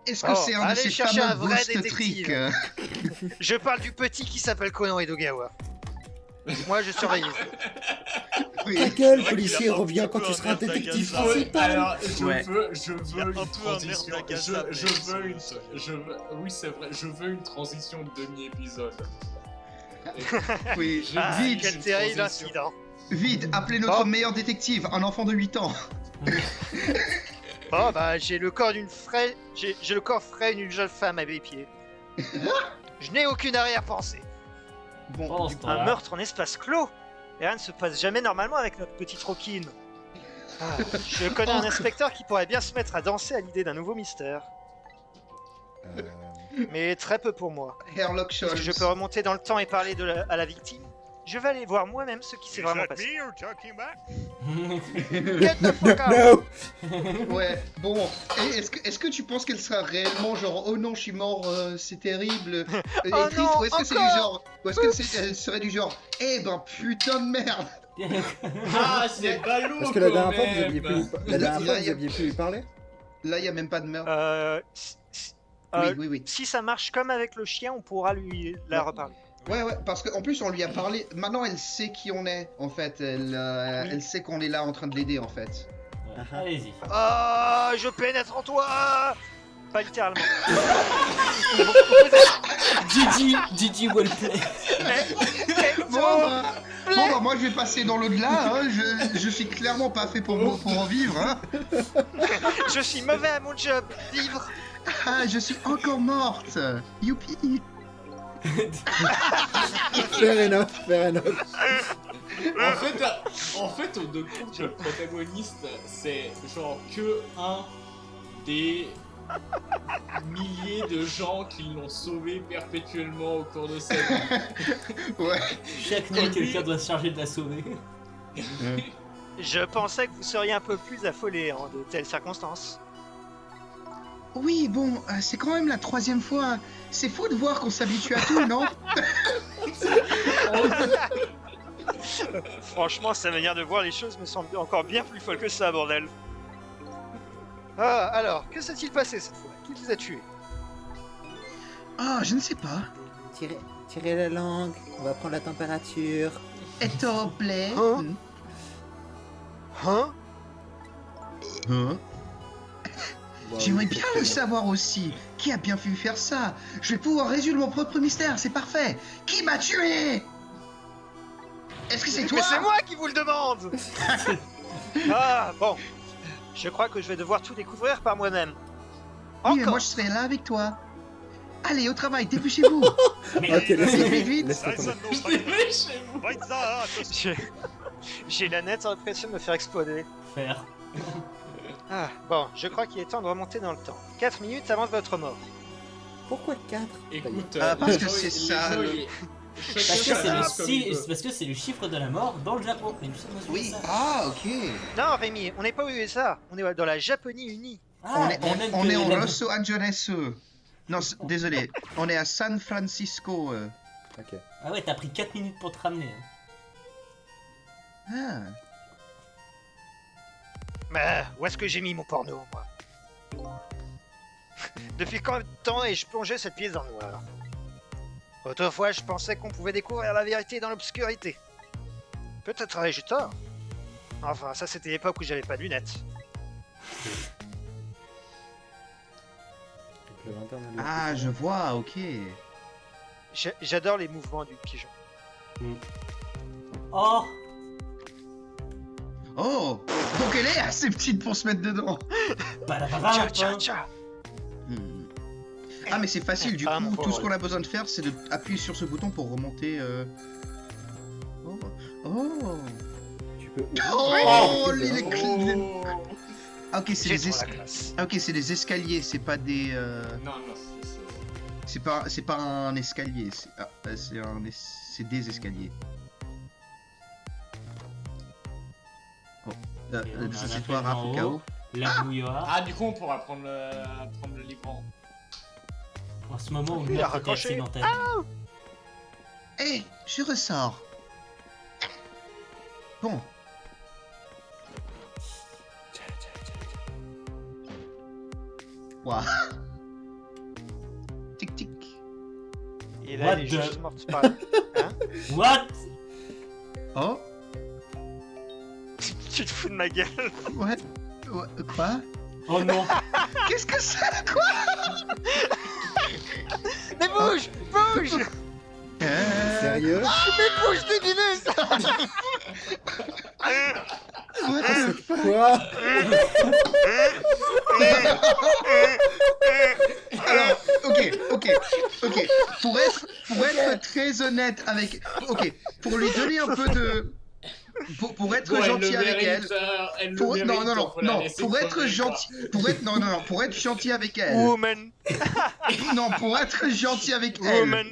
Est-ce que Oh, c'est un de allez ces chercher un fameux vrai ghost détective. tricks? Je parle du petit qui s'appelle Konan Edogawa. Moi, je surveille. Oui. Ta gueule, vrai qu'il policier, a un reviens petit quand peu tu un seras air détective d'agaçage. principal. Alors, je Ouais. veux Il y a une un peu un air transition. d'agaçage, Oui, c'est vrai. Je veux une transition de demi-épisode. Oui. Ah, Vite, quel terrible incident. vite, appelez notre Oh. meilleur détective, un enfant de 8 ans. Oh bah, j'ai le corps j'ai le corps frais d'une jeune femme à mes pieds. Je n'ai aucune arrière-pensée. Bon, Oh, du c'est coup, Un Voilà. meurtre en espace clos. Et rien ne se passe jamais normalement avec notre petite Roquine. Ah, je connais un inspecteur qui pourrait bien se mettre à danser à l'idée d'un nouveau mystère. Mais très peu pour moi. Herlock Est-ce que Sholmes. je peux remonter dans le temps et parler à la victime? Je vais aller voir moi-même ce qui s'est Is vraiment that passé. me you're talking about? Get the fuck out! No! Ouais, bon, et est-ce que tu penses qu'elle sera réellement genre oh non je suis mort, c'est terrible, et Oh triste, non, ou est-ce que c'est du encore genre, ou est-ce que elle serait du genre eh ben putain de merde. Ah, c'est ballot Parce que la quand dernière fois, vous même. aviez pu, la dernière fois, vous aviez pu lui parler? Là y a même pas de meurtre. Oui. Si ça marche comme avec le chien, on pourra lui la reparler. Ouais, parce qu'en plus on lui a parlé, maintenant elle sait qui on est en fait, elle sait qu'on est là en train de l'aider en fait. Allez-y. Ah, je pénètre en toi! Pas littéralement. Gigi well play. Bon, moi je vais passer dans l'au-delà, hein. je suis clairement pas fait pour en vivre, hein. Je suis mauvais à mon job. Vivre. Ah, je suis encore morte. Youpi. Fair enough, fair enough. En fait, on ne compte que le protagoniste, c'est genre que un des milliers de gens qui l'ont sauvé perpétuellement au cours de sa vie. Ouais. Chaque nuit, quelqu'un doit se charger de la sauver. Je pensais que vous seriez un peu plus affolé en de telles circonstances. Oui, bon, c'est quand même la 3e fois. C'est fou de voir qu'on s'habitue à tout, non? Franchement, sa manière de voir les choses me semble encore bien plus folle que ça, bordel. Ah, alors, que s'est-il passé cette fois? Qui vous a tué? Ah, je ne sais pas. Tirez la langue, on va prendre la température. Est-ce plaît? Hein? Hein? Hein? Bon, J'aimerais oui, bien c'est le bon. savoir aussi. Qui a bien pu faire ça? Je vais pouvoir résoudre mon propre mystère, c'est parfait. Qui m'a tué? Est-ce que c'est toi? Mais c'est moi qui vous le demande. Ah, bon. Je crois que je vais devoir tout découvrir par moi-même. Oui, mais Encore. moi je serai là avec toi. Allez, au travail, dépêchez-vous. Ok, laisse-le Vite. laisse-le tomber. Tyson, no fight. Fight ça, attention. J'ai la nette impression de me faire exploser. Faire. Ah, bon, je crois qu'il est temps de remonter dans le temps. 4 minutes avant votre mort. Pourquoi 4? Écoute, parce les que gens, c'est les ça, gens, le- ils- Parce que chacun c'est le, pense comme il veut. parce que c'est le chiffre de la mort dans le Japon. Mais nous sommes aux Oui. USA. Ah, ok. Non, Rémi, on n'est pas aux USA, on est dans la Japonie unie. Ah, on même est que en la- Los Angeles. Non, désolé. On est à San Francisco. Ok. Ah ouais, t'as pris 4 minutes pour te ramener. Ah. Mais où est-ce que j'ai mis mon porno, moi? Depuis combien de temps ai-je plongé cette pièce dans le noir? Autrefois, je pensais qu'on pouvait découvrir la vérité dans l'obscurité. Peut-être ai-je tort. Enfin, ça c'était l'époque où j'avais pas de lunettes. Donc, la lanterne, elle est Ah, plus je vois, ok. J'adore les mouvements du pigeon. Oh Oh, donc elle est assez petite pour se mettre dedans. Badabada, Tcha. Hmm. Ah, mais c'est facile, du Ah, mon coup, tout ce pauvre. qu'on a besoin de faire, c'est d'appuyer sur ce bouton pour remonter. Oh, oh, Tu peux. oh, Oui. il est clean. Oh. Ah, ok, c'est J'ai des trop la classe. ah, ok, c'est des escaliers, c'est pas des. Non, C'est pas un escalier, c'est des escaliers. Oh, Et on a ça un c'est toi, appel Raph, en au cas haut. où. La bouilloire. Ah, du coup, on pourra prendre le livre en... En ce moment où le Il a meurtre est raccroché. accidentel. Hé, je ressors. Bon. Waouh. Tic tic. Et là, What elle est the- juste morte par... Hein? What? Oh, Tu te fous de ma gueule? ouais. Quoi? Oh non. Qu'est-ce que c'est? Quoi? Mais bouge! Bouge! Sérieux? Mais bouge, débileuse! Quoi? Alors, ok. Pour être très honnête avec... Ok, pour lui donner un peu de... Pour être Bon, gentil avec elle... Pour être gentil avec elle... Woman! Non, pour être gentil avec elle... Woman!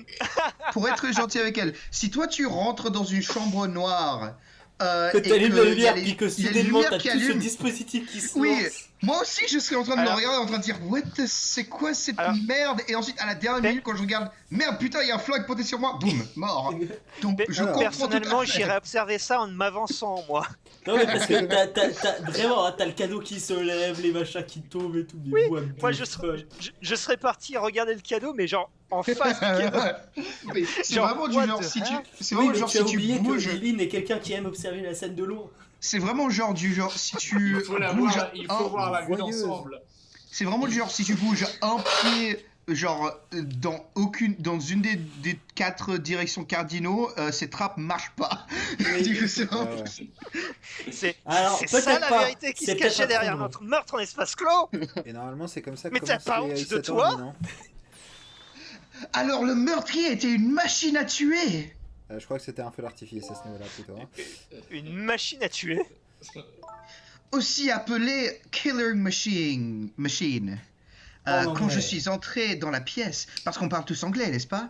Pour être gentil avec elle, si toi tu rentres dans une chambre noire... Que et t'allumes que la y a lumière, les- puis que y a les soudainement lumières t'as qui tout ce allument. dispositif qui se Oui, lance. moi aussi je serais en train de me Alors- regarder, en train de dire what, c'est quoi cette Alors- merde? Et ensuite à la dernière Mais- minute quand je regarde, merde putain il y a un flingue pointé sur moi, boum, mort. Donc je alors- comprends Personnellement, tout à fait. j'irais observer ça en m'avançant, moi. Non mais parce que t'as vraiment, hein, t'as le cadeau qui se lève, les machins qui tombent et tout. Mais what Moi, the je fuck. serais parti regarder le cadeau, mais genre en face du cadeau. Mais c'est Genre, vraiment du what genre the si tu, hell? c'est Oui, vraiment mais genre tu as si tu oublié bouges, que Lynn est quelqu'un qui aime observer la scène de loin. c'est vraiment genre du genre si tu Il faut la bouges voir, il faut un- voir la vue voyeuse. d'ensemble. c'est vraiment du genre si tu bouges un pied genre dans une des 4 directions cardinaux, ces trappes marchent pas. Du coup, c'est vraiment- C'est Alors, c'est ça peut-être la pas. vérité qui se C'est peut-être cachait pas derrière trop notre meurtre en espace clos. Et normalement, c'est comme ça que Mais t'as commencent pas les honte Ace de Attorney, toi? non? Alors le meurtrier était une machine à tuer. Je crois que c'était un feu d'artifice à ce niveau-là, plutôt. Hein. Une machine à tuer. Aussi appelé Killing Machine. En Quand je anglais. suis entré dans la pièce, parce qu'on parle tous anglais, n'est-ce pas?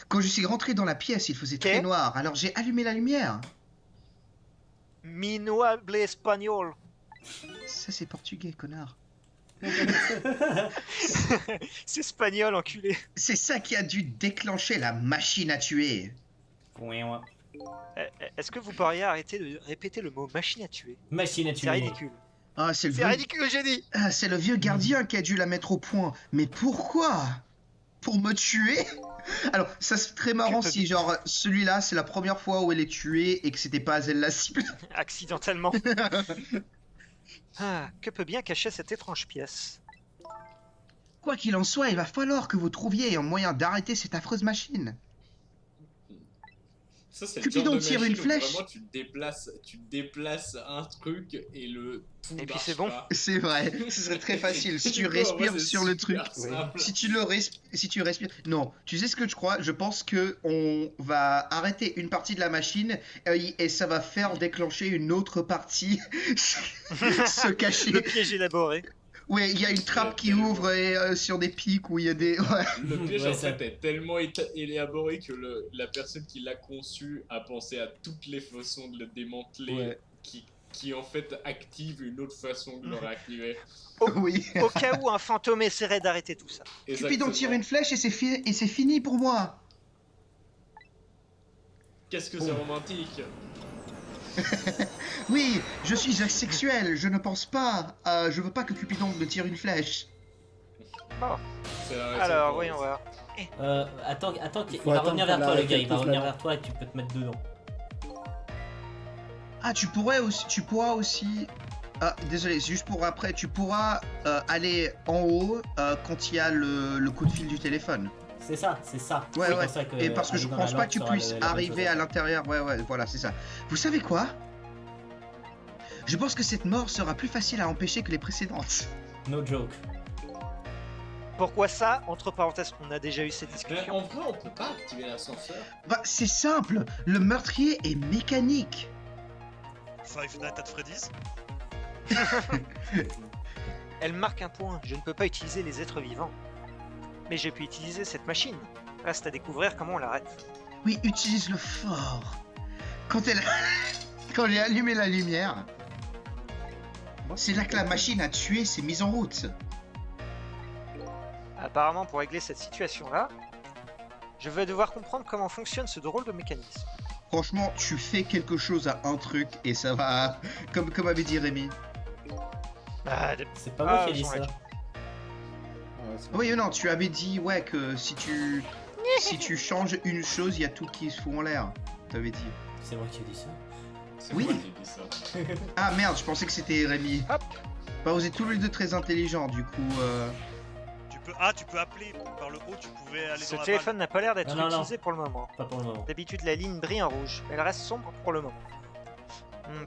Quand je suis rentré dans la pièce, il faisait très Ok. noir, alors j'ai allumé la lumière. Mi no hable espagnol. Ça c'est portugais, connard. C'est espagnol, enculé. C'est ça qui a dû déclencher la machine à tuer. Est-ce que vous pourriez arrêter de répéter le mot machine à tuer? Machine à C'est tuer. ridicule. Ah, c'est le C'est vieux... ridicule, j'ai dit. Ah, c'est le vieux gardien qui a dû la mettre au point. Mais pourquoi? Pour me tuer? Alors, ça c'est très marrant Que peut- si genre celui-là c'est la première fois où elle est tuée et que c'était pas elle la cible. Accidentellement. Ah, que peut bien cacher cette étrange pièce? Quoi qu'il en soit, il va falloir que vous trouviez un moyen d'arrêter cette affreuse machine. Ça, c'est le Cupidon genre de tire une machine où flèche. Vraiment, tu déplaces un truc et le tout Et puis marche c'est bon. pas. C'est vrai, ce serait très facile si tu Du coup, en vrai, respires c'est sur le truc. super simple. Si tu respires. Non, tu sais ce que je crois? Je pense que on va arrêter une partie de la machine et ça va faire déclencher une autre partie se cacher. Le piège élaboré. Ouais, il y a une trappe qui ouvre et, sur des pics où il y a des. Ouais. Le piège Ouais, en ça- fait est tellement élaboré que la personne qui l'a conçu a pensé à toutes les façons de le démanteler Ouais. qui en fait active une autre façon de le réactiver. Oui. Au cas où un fantôme essaierait d'arrêter tout ça. Cupidon tire une flèche et c'est fini pour moi. Qu'est-ce que c'est romantique. Oui, je suis asexuel, je ne pense pas. Je veux pas que Cupidon me tire une flèche. Bon, C'est la raison alors pour- voyons voir. Attends, il Faut va attendre revenir vers qu'on toi, le l'arrête gars. Il va tous revenir là. vers toi et tu peux te mettre dedans. Ah, tu pourras aussi. Ah, désolé, c'est juste pour après. Tu pourras aller en haut quand il y a le coup de fil du téléphone. C'est ça. Ouais, C'est ouais. pour ça que Et parce que je aller dans pense la pas lampe que tu sera puisses la bonne arriver chose à faire. l'intérieur. Ouais, voilà, c'est ça. Vous savez quoi? Je pense que cette mort sera plus facile à empêcher que les précédentes. No joke. Pourquoi ça? Entre parenthèses, on a déjà eu cette Mais discussion. en vrai, on peut pas activer l'ascenseur. Bah, c'est simple. Le meurtrier est mécanique. Five Nights at Freddy's. Elle marque un point. Je ne peux pas utiliser les êtres vivants. Mais j'ai pu utiliser cette machine. Reste à découvrir comment on l'arrête. Oui, utilise-le fort. Quand elle a allumé la lumière, c'est là que la machine a tué s'est mise en route. Apparemment, pour régler cette situation-là, je vais devoir comprendre comment fonctionne ce drôle de mécanisme. Franchement, tu fais quelque chose à un truc et ça va... Comme avait dit Rémi. Ah, C'est pas moi qui ai dit son ça. lecture. Ouais, c'est- Oui, non, tu avais dit, ouais, que si tu changes une chose, il y a tout qui se fout en l'air. T'avais dit. C'est moi qui ai dit ça. C'est Oui. moi qui ai dit ça. Ah merde, je pensais que c'était Rémi. Hop. Bah, vous êtes tous les deux très intelligents, du coup... Tu peux appeler par le haut, tu pouvais aller Ce dans la téléphone n'a pas l'air d'être Non, non, utilisé pour le moment. Pas pour le moment. D'habitude, la ligne brille en rouge, mais elle reste sombre pour le moment.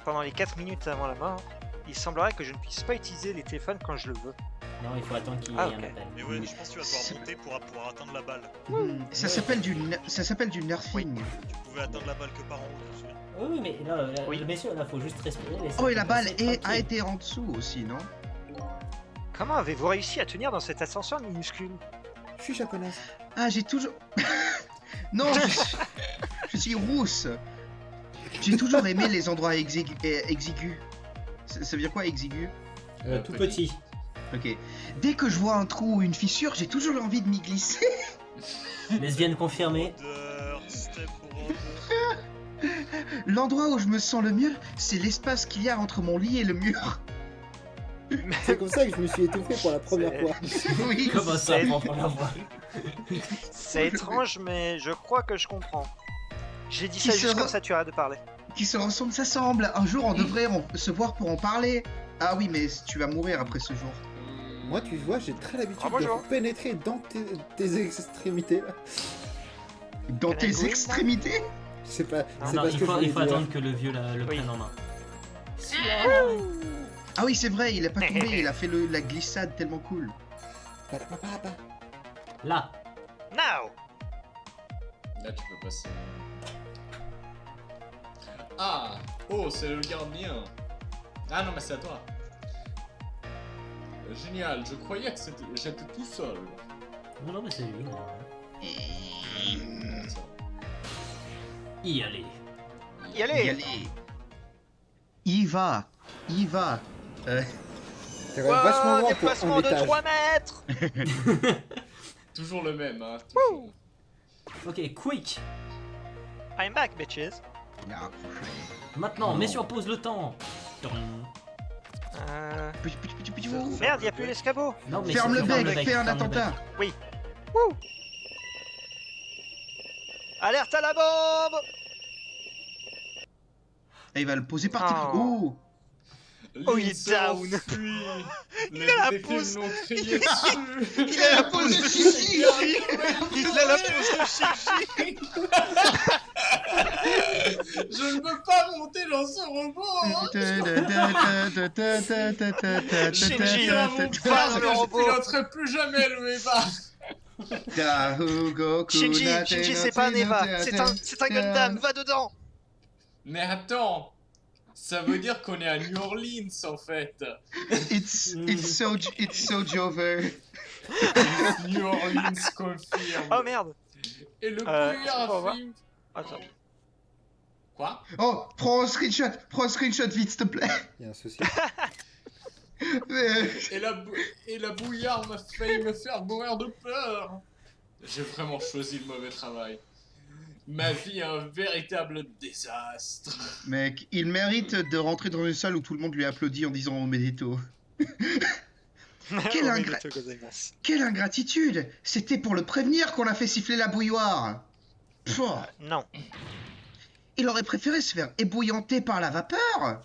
Pendant les 4 minutes avant la mort, il semblerait que je ne puisse pas utiliser les téléphones quand je le veux. Non, il faut attendre qu'il y ait Ah, un ok. appel. balle. Mais ouais, je pense que tu vas devoir monter pour pouvoir atteindre la balle. Ça s'appelle du nerfing. Tu pouvais atteindre la balle que par en haut, je me souviens. Oui, mais là, Oui. messieurs, là, faut juste respirer. laisser Oh, et la balle commencer a tranquille. été en dessous aussi, non? Comment avez-vous réussi à tenir dans cet ascenseur minuscule? Je suis japonaise. Ah, j'ai toujours... Non, je suis rousse. J'ai toujours aimé les endroits exigus. Ça veut dire quoi, exigu? Tout petit. Ok. Dès que je vois un trou ou une fissure, j'ai toujours envie de m'y glisser. Lesbienne confirmée. Rôdeur, step rôdeur. L'endroit où je me sens le mieux, c'est l'espace qu'il y a entre mon lit et le mur. C'est comme ça que je me suis étouffé pour la première C'est- fois. Oui. Comment ça, C'est- pour la première fois? C'est étrange, mais je crois que je comprends. J'ai dit Qui ça juste sera- comme ça, tu arrêtes de parler. Qui se ressemblent, ça semble. Un jour, on devrait se voir pour en parler. Ah oui, mais tu vas mourir après ce jour. Moi, tu vois, j'ai très l'habitude Ah, bonjour. de pénétrer dans tes extrémités. Là. Dans tes Penguin, extrémités? C'est pas, Non, c'est Non, pas ce il que je faut voulais dire. attendre que le vieux le Oui. prenne en main. Ah oui, c'est vrai, il a pas tombé, il a fait la glissade tellement cool. Là. Now! Là, tu peux passer. Ah! Oh, c'est le gardien. Ah non, mais c'est à toi. Génial, je croyais que j'étais tout seul. Non, mais c'est lui. non. Ça. Y aller. Y allez! Y aller. Y va. Y va. T'as quand même vachement Wow, loin pour déplacement un de étage. 3 mètres! Toujours le même, hein. Wouh! Ok, quick. I'm back, bitches. Ah, Maintenant, messieurs, on pose le temps. Merde, y'a plus l'escabeau! Non, mais Ferme le c'est- bec, fais un ferme le attentat. bec. Alerte à la bombe! Et il va le poser par terre. Oh. Oh. Oh, il est Lynn s'est down. enfui. Les a la détectives pose. l'ont crié dessus. Il a la pose de Chichi! Il a la pose de Chichi! Je ne peux pas monter dans ce robot. Shinji, Dire à on mon fait frère pas que le je robot. piloterai plus jamais le Eva. Shinji, c'est pas un Eva, c'est un Gundam, va dedans! Mais attends, ça veut dire qu'on est à New Orleans en fait. It's so Jover. New Orleans confirme. Oh merde! Et le faut brouillard voir. film. Attends. Quoi? Oh, prends un screenshot vite, s'il te plaît. Il y a un souci. Et la bouillarde m'a failli me faire mourir de peur. J'ai vraiment choisi le mauvais travail. Ma vie est un véritable désastre. Mec, il mérite de rentrer dans une salle où tout le monde lui applaudit en disant Omedito. Quelle, Omedetou gozaimasu. Quelle ingratitude! C'était pour le prévenir qu'on a fait siffler la bouilloire! Pouah. Non. Il aurait préféré se faire ébouillanter par la vapeur!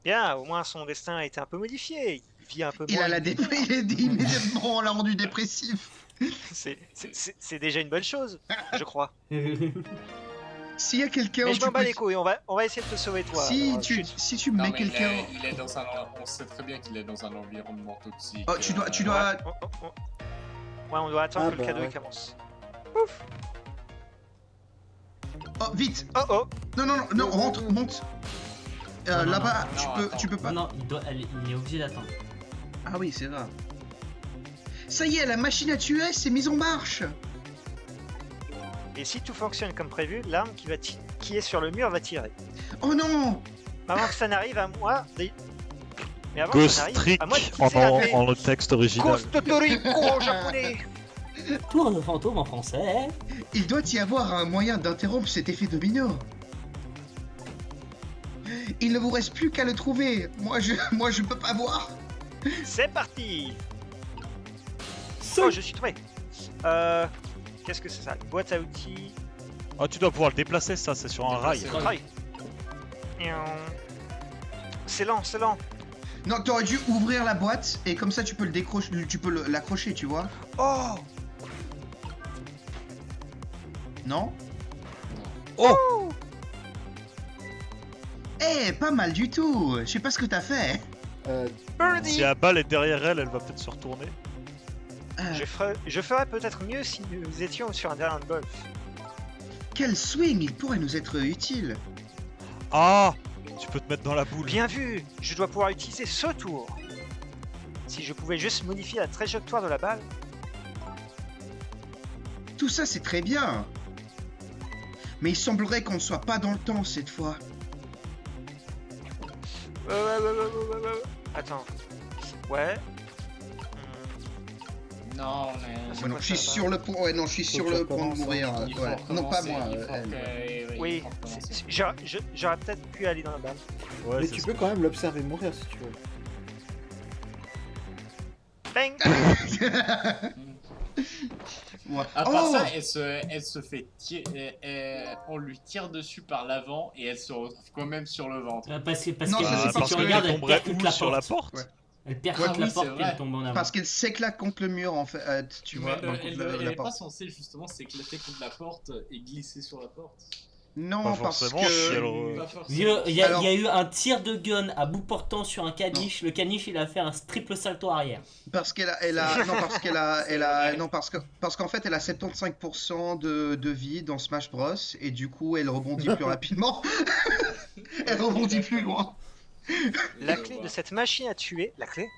Bien, au moins son destin a été un peu modifié. Il vit un peu Il moins. a la il est dit immédiatement, on l'a rendu dépressif. C'est déjà une bonne chose, je crois. S'il y a quelqu'un... Mais où je tu m'en bats peux- les couilles, on va essayer de te sauver toi. Si alors, tu, chut. si tu Non, mets mais quelqu'un... il est dans un... On sait très bien qu'il est dans un environnement toxique. Oh, tu dois... Ouais, on doit attendre Ah, que bah, le cadeau ouais. il commence. Oh, vite! Oh oh. Non, rentre, monte. Non, Là-bas, non, tu peux pas... Non, il est obligé d'attendre. Ah oui, c'est vrai. Ça y est, la machine à tuer s'est mise en marche. Et si tout fonctionne comme prévu, l'arme qui est sur le mur va tirer. Oh non! Mais avant que ça n'arrive à moi... Mais avant que Ghost ça n'arrive Trick à moi de en, utiliser la paix. en le texte original. Ghost Toriko japonais. Tour de fantôme en français. Il doit y avoir un moyen d'interrompre cet effet domino. Il ne vous reste plus qu'à le trouver. Moi, je peux pas voir. C'est parti. Saut. Oh, je suis tombé. Qu'est-ce que c'est ça? Une boîte à outils. Ah, tu dois pouvoir le déplacer, ça, c'est sur un rail. C'est Travail. C'est lent, c'est lent. Non, t'aurais dû ouvrir la boîte et comme ça tu peux le décrocher, tu peux l'accrocher, tu vois. Oh. Non? Oh! Eh, pas mal du tout. Je sais pas ce que t'as fait. Birdie. Si la balle est derrière elle, elle va peut-être se retourner. Je ferais peut-être mieux si nous étions sur un terrain de golf. Quel swing, il pourrait nous être utile. Ah! Tu peux te mettre dans la boule. Bien vu. Je dois pouvoir utiliser ce tour. Si je pouvais juste modifier la trajectoire de la balle. Tout ça c'est très bien. Mais il semblerait qu'on ne soit pas dans le temps cette fois. Ouais. Attends. Ouais. Non, mais... Ouais, non, quoi je suis ça, sur le point. Ouais, non, je suis sur le point de mourir. Il faut Ouais. Non, pas recommencer, moi. il faut Elle. que- Oui, il faut recommencer. j'aurais peut-être pu aller dans la balle. Ouais, Mais c'est tu ce peux quand même l'observer mourir si tu veux. Bang. Ouais. À part Oh ça, elle se fait tirer, on lui tire dessus par l'avant et elle se retrouve quand même sur le ventre. Parce que Non, que ça, c'est si parce tu que regardes, elle elle tomberait percute où la sur la porte. porte? Ouais. Elle percute Ouais, la oui, porte c'est et elle vrai. tombe en avant. Parce qu'elle s'éclate contre le mur en fait. Tu vois, Mais dans elle la n'est pas porte. censée justement s'éclater contre la porte et glisser sur la porte. Non, Pas parce forcément, que. si elle- Pas forcément. Il y a Alors- eu un tir de gun à bout portant sur un caniche. Le caniche, il a fait un triple salto arrière. Parce qu'elle a, non parce qu'elle a, non parce qu'en fait elle a 75% de vie dans Smash Bros et du coup elle rebondit plus rapidement. Elle rebondit plus loin. La clé de cette machine à tuer. La clé.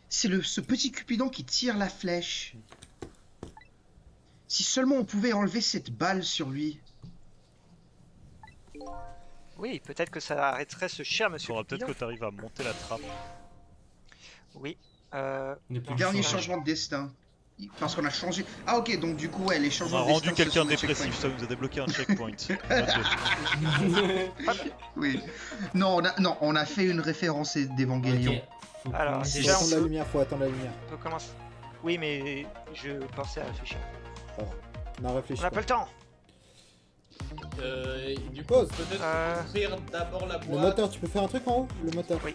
C'est ce petit Cupidon qui tire la flèche. Si seulement on pouvait enlever cette balle sur lui. Oui, peut-être que ça arrêterait ce cher Il monsieur. faudra peut-être Cupidon. que tu arrives à monter la trappe. Oui. Depuis Dernier le forage. changement de destin. Parce qu'on a changé. Ah ok, donc du coup ouais, les On changements a de destin. rendu ce quelqu'un sont des dépressif, checkpoints. ça nous a débloqué un checkpoint. Notez. Oui. Non, on a fait une référence d'Evangelion. Ok. Faut Alors, commencer. Faut déjà, attendre la lumière, faut attendre la lumière. On peut commencer. Oui, mais je pensais à réfléchir. Non, réfléchis On n'a pas. pas le temps. Du coup, Pause. peut-être Euh. ouvrir d'abord la Le boîte. moteur, tu peux faire un truc en haut? Le moteur. Oui.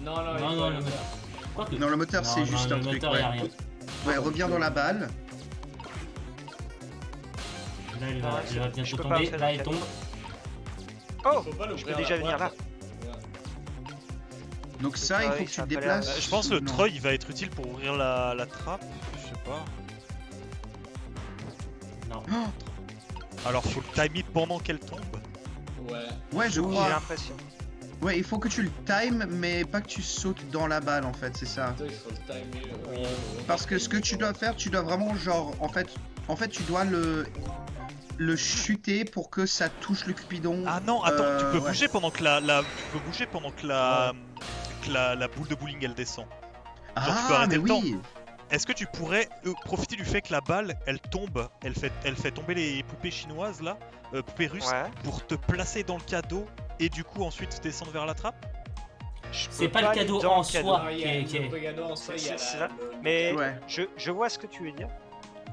Non, Non, il faut non, le le faire. moteur. Quoique. Non, le moteur c'est Non, juste non, un le truc. moteur, y a Ouais. rien. Ouais, reviens dans la balle. Là, elle Ah, va je bientôt peux pas tomber. faire Là, le elle tombe. Oh, Il faut pas je l'ouvrir peux déjà la venir là. boîte. Ouais. Donc ça, il faut que tu ça te a pas l'air- déplaces. Je pense que le Non. treuil il va être utile pour ouvrir la trappe. Je sais pas. Non. Alors faut le timer pendant qu'elle tombe. Ouais. Ouais, je J'ai crois. l'impression. Ouais, il faut que tu le times, mais pas que tu sautes dans la balle en fait, c'est ça. Attends, il faut le timer. Ouais. Parce que ce que tu dois faire, tu dois vraiment genre, en fait, tu dois le chuter pour que ça touche le Cupidon. Ah non, attends, tu peux ouais. bouger pendant que la boule de bowling elle descend. tu peux Ah, arrêter mais le temps. oui. est-ce que tu pourrais profiter du fait que la balle, elle tombe, elle fait tomber les poupées chinoises là, poupées russes, Ouais. pour te placer dans le cadeau et du coup ensuite descendre vers la trappe? C'est pas le aller cadeau dans en le cadeau. soi Ah, il y qui a est. qui est- le cadeau en soi, il y a C'est la- ça. Mais Ouais. je vois ce que tu veux dire.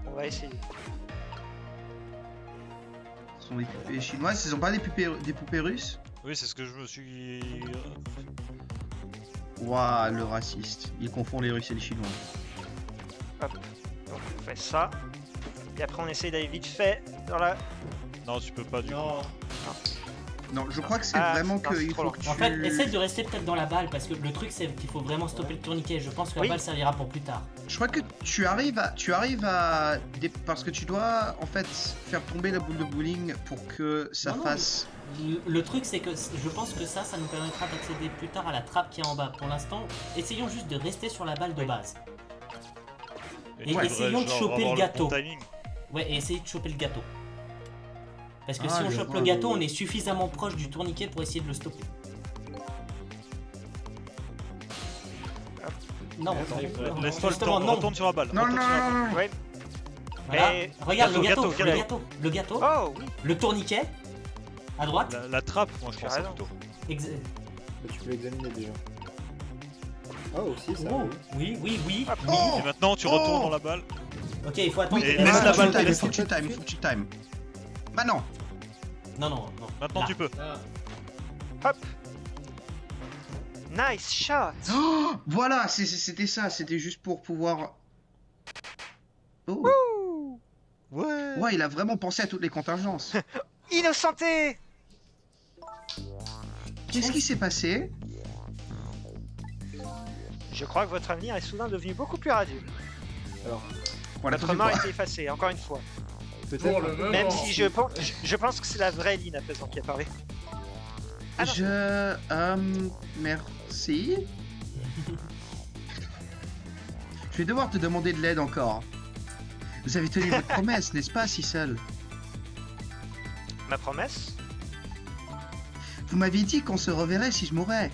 On va essayer. Ce sont des poupées chinoises, ils ont pas des poupées russes? Oui, c'est ce que je me suis... Ouah, le raciste. Il confond les Russes et les Chinois. Donc on fait ça. Et après on essaye d'aller vite fait dans la... Non, tu peux pas du coup. Non, Non, je crois que c'est Ah, vraiment non, c'est qu'il trop faut long. que tu... En fait, essaye de rester peut-être dans la balle parce que le truc c'est qu'il faut vraiment stopper le tourniquet. Je pense que la Oui. balle servira pour plus tard. Je crois que tu arrives à... Parce que tu dois, en fait, faire tomber la boule de bowling pour que ça Non, fasse... Le truc c'est que je pense que ça nous permettra d'accéder plus tard à la trappe qui est en bas. Pour l'instant, essayons juste de rester sur la balle de base. Et tu devrais, essayons de genre, choper avoir le gâteau. bon timing. Ouais, et essayer de choper le gâteau. Parce que Ah, si on je chope vois, le gâteau, je vois. on est suffisamment proche du tourniquet pour essayer de le stopper. Non, non, Laisse-toi le justement, temps, non. retourne sur la balle. Non, non, retourne sur la balle. non, non, non. Ouais. Voilà. Mais- Regarde le Gâteau, gâteau, gâteau, le gâteau. gâteau, le gâteau, Oh oui. le tourniquet, à droite. La trappe, moi je Tu as pense ça raison. plutôt. Bah, tu peux examiner déjà. Ah, aussi, ça. Oh, oui. oui. Oh Et maintenant tu retournes dans la balle. Ok, il faut attendre. Et que- laisse la balle, il laisse faut que tu time, il faut que tu time. Bah non. Non. Maintenant Là. tu peux. ah, Nice shot. Oh, voilà, c'était ça, c'était juste pour pouvoir... Oh. Ouais. Ouais, il a vraiment pensé à toutes les contingences. Innocenté. Qu'est-ce qui s'est passé? Je crois que votre avenir est soudain devenu beaucoup plus radieux. Voilà, Votre main a été effacée, encore une fois. Peut-être. pour le moment. Même si je pense que c'est la vraie Lynn à présent qui a parlé. Ah non. Merci. Je vais devoir te demander de l'aide encore. Vous avez tenu votre promesse, n'est-ce pas, Sissel? Ma promesse? Vous m'aviez dit qu'on se reverrait si je mourais.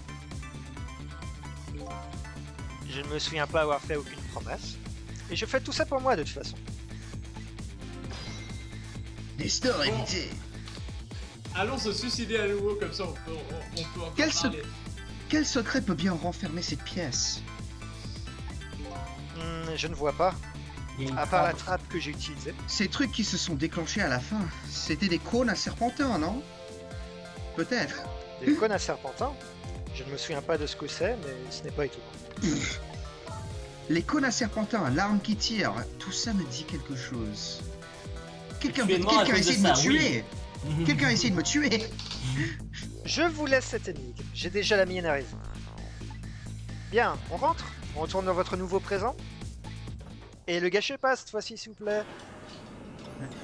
Je ne me souviens pas avoir fait aucune promesse. Et je fais tout ça pour moi de toute façon. Nestor évité. Allons se suicider à nouveau, comme ça on peut encore Quel parler. Quel secret peut bien renfermer cette pièce? Je ne vois pas, Il y a une à part la trappe. trappe que j'ai utilisée. Ces trucs qui se sont déclenchés à la fin, c'était des cônes à serpentins, non? Peut-être. Des cônes à serpentin. Je ne me souviens pas de ce que c'est, mais ce n'est pas étonnant. Les cônes à serpentins, l'arme qui tire, tout ça me dit quelque chose. Quelqu'un Tu es mort à cause de essaie de me ça, tuer. Quelqu'un essaie de me tuer. Je vous laisse cette énigme. J'ai déjà la mienne à résoudre. Bien, on rentre? On retourne dans votre nouveau présent? Et le gâchez pas cette fois-ci, s'il vous plaît.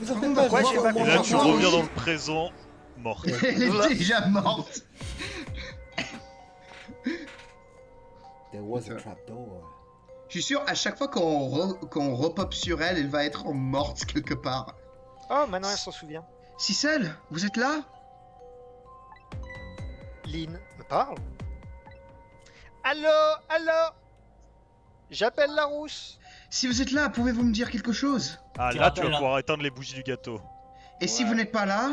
Vous en faites Pourquoi pas, j'ai je pas vois Et pu là moi. tu reviens dans le présent, mort. Elle est déjà morte. There was a trapdoor. Je suis sûr, à chaque fois qu'on repop sur elle, elle va être en morte quelque part. Oh, maintenant elle s'en souvient. Sissel, vous êtes là? Lynn me parle. Allô? Allô? J'appelle la rousse. Si vous êtes là, pouvez-vous me dire quelque chose? Ah Tu là tu vas rappelles, pouvoir éteindre les bougies du gâteau. Et si Ouais. vous n'êtes pas là?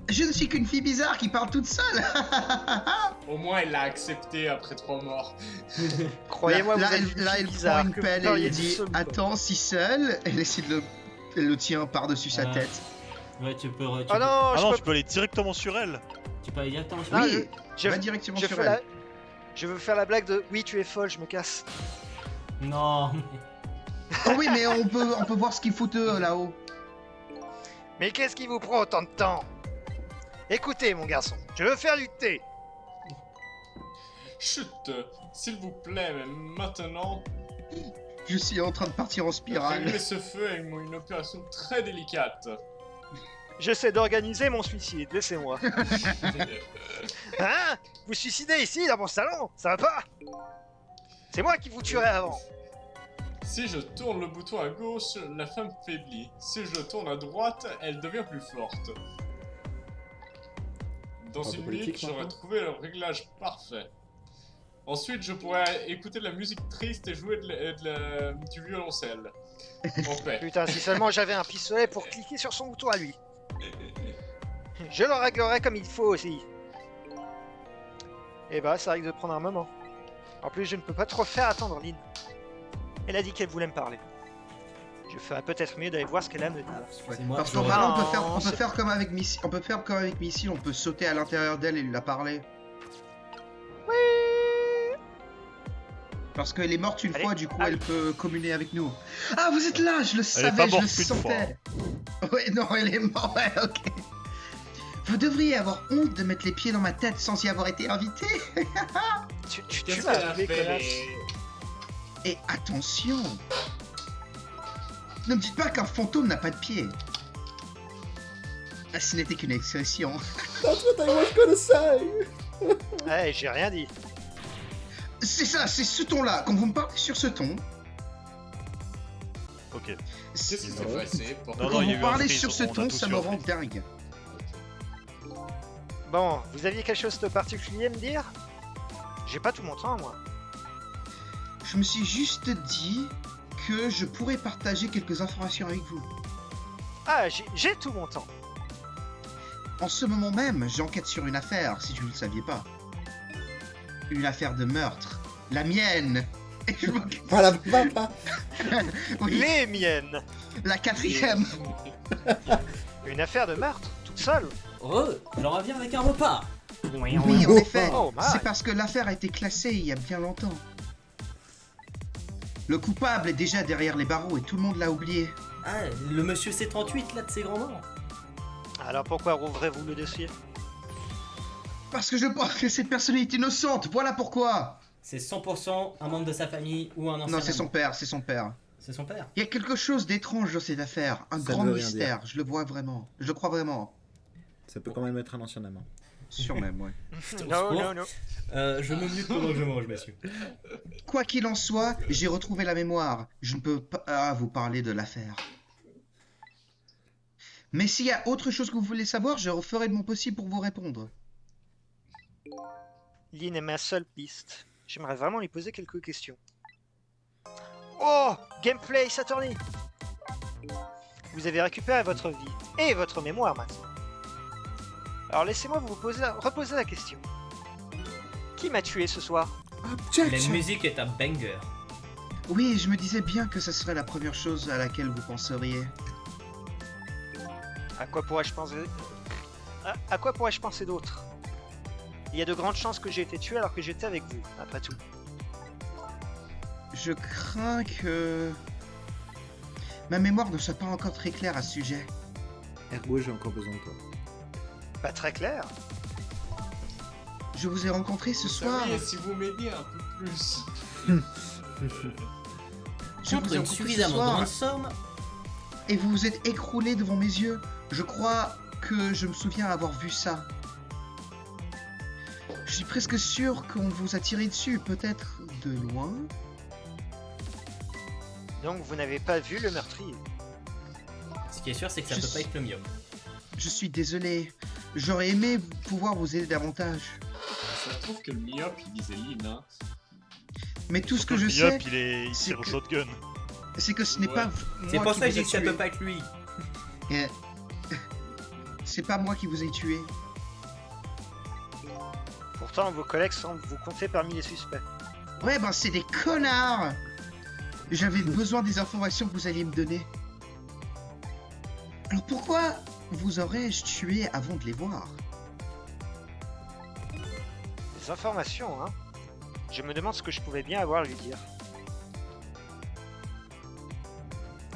Je ne suis qu'une fille bizarre qui parle toute seule. Au moins elle l'a accepté après 3 morts. Croyez-moi, là, vous êtes elle, une là, fille elle prend bizarre une que pelle vous et parliez elle dit absolument pas. attends, Sissel. Elle essaie de elle le tient par-dessus sa Ouais. tête. Ouais, tu peux. Oh non, Ah non, je tu peux aller directement sur elle. Tu peux aller directement sur Ah, Oui, je- va directement je sur fais elle. la... Je veux faire la blague de oui, tu es folle, je me casse. Non. Oh oui, mais on peut voir ce qu'ils foutent là-haut. Mais qu'est-ce qui vous prend autant de temps? Écoutez, mon garçon, je veux faire du thé. Chut, s'il vous plaît, mais maintenant, Je suis en train de partir en spirale. régler ce feu est une opération très délicate. J'essaie d'organiser mon suicide, laissez-moi. Hein? Vous suicidez ici, dans mon salon? Ça va pas? C'est moi qui vous tuerai avant. Si je tourne le bouton à gauche, la femme faiblit. Si je tourne à droite, elle devient plus forte. Dans Pas de une politique, minute, j'aurais maintenant. trouvé le réglage parfait. Ensuite, je pourrais écouter de la musique triste et jouer du violoncelle. En paix. Putain, si seulement j'avais un pistolet pour cliquer sur son bouton à lui. Je le réglerai comme il faut aussi. Et bah, ça risque de prendre un moment. En plus, je ne peux pas trop faire attendre Lynn. Elle a dit qu'elle voulait me parler. Je ferais peut-être mieux d'aller voir ce qu'elle a à me dire. Ouais. C'est moi Parce qui qu'en aurais- parlant, Non, on peut c'est- faire comme avec Missy, on peut faire comme avec Missy, on peut sauter à l'intérieur d'elle et lui la parler. Parce qu'elle est morte une Allez. fois, du coup Ah. elle peut communier avec nous. Ah, vous êtes là, je le Elle est savais, pas je morte le qu'une sentais. Ouais, non, elle est morte, ouais, ok. Vous devriez avoir honte de mettre les pieds dans ma tête sans y avoir été invité. Tu Qu'est-ce m'as qu'elle a appelé, fait connasse. Et attention, ne me dites pas qu'un fantôme n'a pas de pieds. Ah, ce n'était qu'une expression. That's what I was gonna say! Ouais, j'ai rien dit. C'est ça, c'est ce ton-là. Quand vous me parlez sur ce ton, Ok. Qu'est-ce qui s'est passé pour... Non, quand il y a vous eu un parlez freeze, sur ce on a ton, tous ça eu me un rend freeze. dingue. Bon, vous aviez quelque chose de particulier à me dire? J'ai pas tout mon temps, moi. Je me suis juste dit que je pourrais partager quelques informations avec vous. Ah, j'ai tout mon temps. En ce moment même, j'enquête sur une affaire, si vous ne le saviez pas. Une affaire de meurtre. La mienne. Et je m'occupe- Voilà, papa! Oui, Les miennes. la quatrième. Une affaire de meurtre, toute seule. J'en reviens avec un repas. Oui, en effet. Oh, my. C'est parce que l'affaire a été classée il y a bien longtemps. Le coupable est déjà derrière les barreaux et tout le monde l'a oublié. Ah, le monsieur C38 là de ses grands noms. Alors pourquoi rouvrez-vous le dossier? Parce que je pense que cette personne est innocente, voilà pourquoi. C'est 100% un membre de sa famille ou un ancien. Non, c'est son amant. père, c'est son père. C'est son père. Il y a quelque chose d'étrange dans cette affaire, un Ça grand ne veut rien mystère, je le vois vraiment, je le crois vraiment. Ça peut quand même être un ancien amant. Sûr même, ouais. Non, non, non. Je me mute pendant que je mange, messieurs. Quoi qu'il en soit, j'ai retrouvé la mémoire. Je ne peux pas vous parler de l'affaire. Mais s'il y a autre chose que vous voulez savoir, je ferai de mon possible pour vous répondre. Lynn est ma seule piste. J'aimerais vraiment lui poser quelques questions. Oh, Gameplay Saturny. Vous avez récupéré votre vie et votre mémoire maintenant. Alors laissez-moi reposer la question. Qui m'a tué ce soir? La Objection! musique est un banger. Oui, je me disais bien que ce serait la première chose à laquelle vous penseriez. À quoi pourrais-je penser à quoi pourrais-je penser d'autre? Il y a de grandes chances que j'ai été tué alors que j'étais avec vous, après tout. Je crains que... ma mémoire ne soit pas encore très claire à ce sujet. Ergo, j'ai encore besoin de toi. Pas très clair. Je vous ai rencontré ce Vous soir. saviez, si vous m'aidiez un peu plus... Je Contre vous ai une rencontré ce suffisamment soir grande somme. et vous vous êtes écroulé devant mes yeux. Je crois que je me souviens avoir vu ça. Je suis presque sûr qu'on vous a tiré dessus, peut-être de loin. Donc vous n'avez pas vu le meurtrier. Ce qui est sûr, c'est que ça Je peut pas suis- être le myope. Je suis désolé. J'aurais aimé pouvoir vous aider davantage. Ça se trouve que le myope, il disait Lynn, hein. Mais tout ce que Le je sais, Myope, il c'est tire au que- shotgun. c'est que ce n'est Ouais. pas C'est moi pour qui ça que vous je ai dis que ça tué. peut pas être lui. Et- C'est pas moi qui vous ai tué. Pourtant vos collègues semblent vous compter parmi les suspects. Ouais, ben c'est des connards. J'avais besoin des informations que vous alliez me donner. Alors pourquoi vous aurais-je tué avant de les voir? Des informations, hein. Je me demande ce que je pouvais bien avoir à lui dire.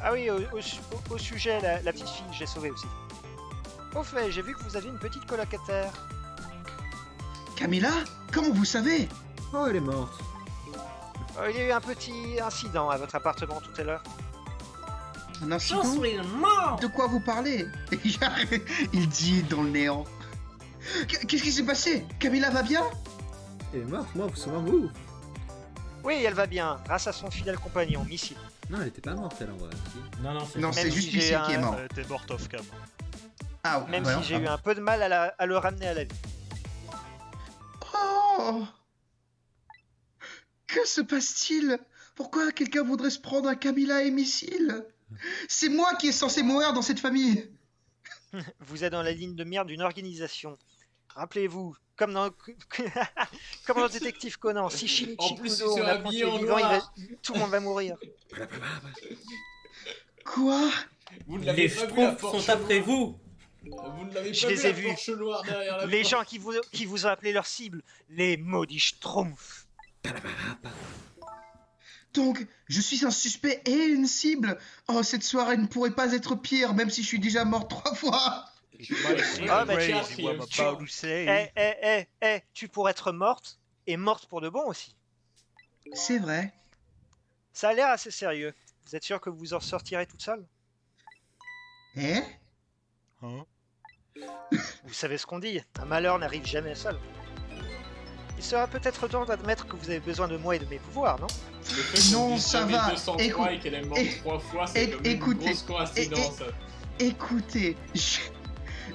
Ah oui, au sujet, la petite fille, je l'ai sauvée aussi. Au fait, j'ai vu que vous aviez une petite colocataire. Camilla? Comment vous savez? Oh, elle est morte. Il y a eu un petit incident à votre appartement tout à l'heure. Un incident? mort. De quoi vous parlez? Il dit dans le néant. Qu'est-ce qui s'est passé? Camilla va bien? Elle est morte, moi, souvenez-vous. Oui, elle va bien, grâce à son fidèle compagnon, Missy. Non, elle était pas morte, elle, en vrai. Si. Non, non, c'est Non, Même c'est si juste j'ai Missy qui est un- mort. Elle était morte off cam. Ah, Même ouais, si j'ai ah eu bon. un peu de mal à le ramener à la vie. Oh! Que se passe-t-il? Pourquoi quelqu'un voudrait se prendre un Camilla et missile? C'est moi qui est censé mourir dans cette famille. Vous êtes dans la ligne de mire d'une organisation. Rappelez-vous, comme dans comme dans Détective Conan, si En plus, Shinichi Kudo ils on sont apprend qu'il habillés est en vivant, noir. tout le monde va mourir. Quoi? Vous ne Les l'avez pas vu la Schtroumpfs Porsche sont après noire. vous. Vous ne l'avez Je pas les vu ai la vus. Porsche noire derrière la Les porte. gens qui vous ont appelé leur cible, les maudits Schtroumpfs. Donc, je suis un suspect et une cible. Oh, cette soirée ne pourrait pas être pire, même si je suis déjà mort 3 fois. Ah, bah, Crazy, tiens, what I'm about to say. tu pourrais être morte, et morte pour de bon aussi. C'est vrai. Ça a l'air assez sérieux. Vous êtes sûr que vous en sortirez toute seule? Eh? Hein? Vous savez ce qu'on dit, un malheur n'arrive jamais seul. Il sera peut-être temps d'admettre que vous avez besoin de moi et de mes pouvoirs, non? Le fait qu'on Non, dise ça jamais va. 203 Écoute- et qu'elle est morte é- 3 fois, c'est é- comme une écoutez- grosse coïncidence. Écoutez,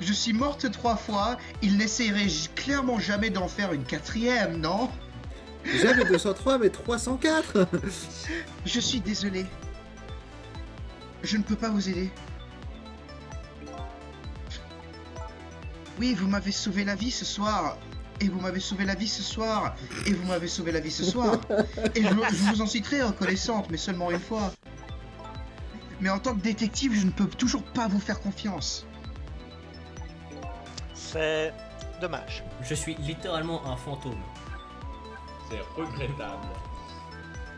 je suis morte 3 fois. Il n'essayerait clairement jamais d'en faire une 4e, non? Jamais 203, mais 304. Je suis désolé. Je ne peux pas vous aider. Oui, vous m'avez sauvé la vie ce soir. Et vous m'avez sauvé la vie ce soir. Et vous m'avez sauvé la vie ce soir. Et je vous en suis très reconnaissante, mais seulement une fois. Mais en tant que détective, je ne peux toujours pas vous faire confiance. C'est dommage. Je suis littéralement un fantôme. C'est regrettable.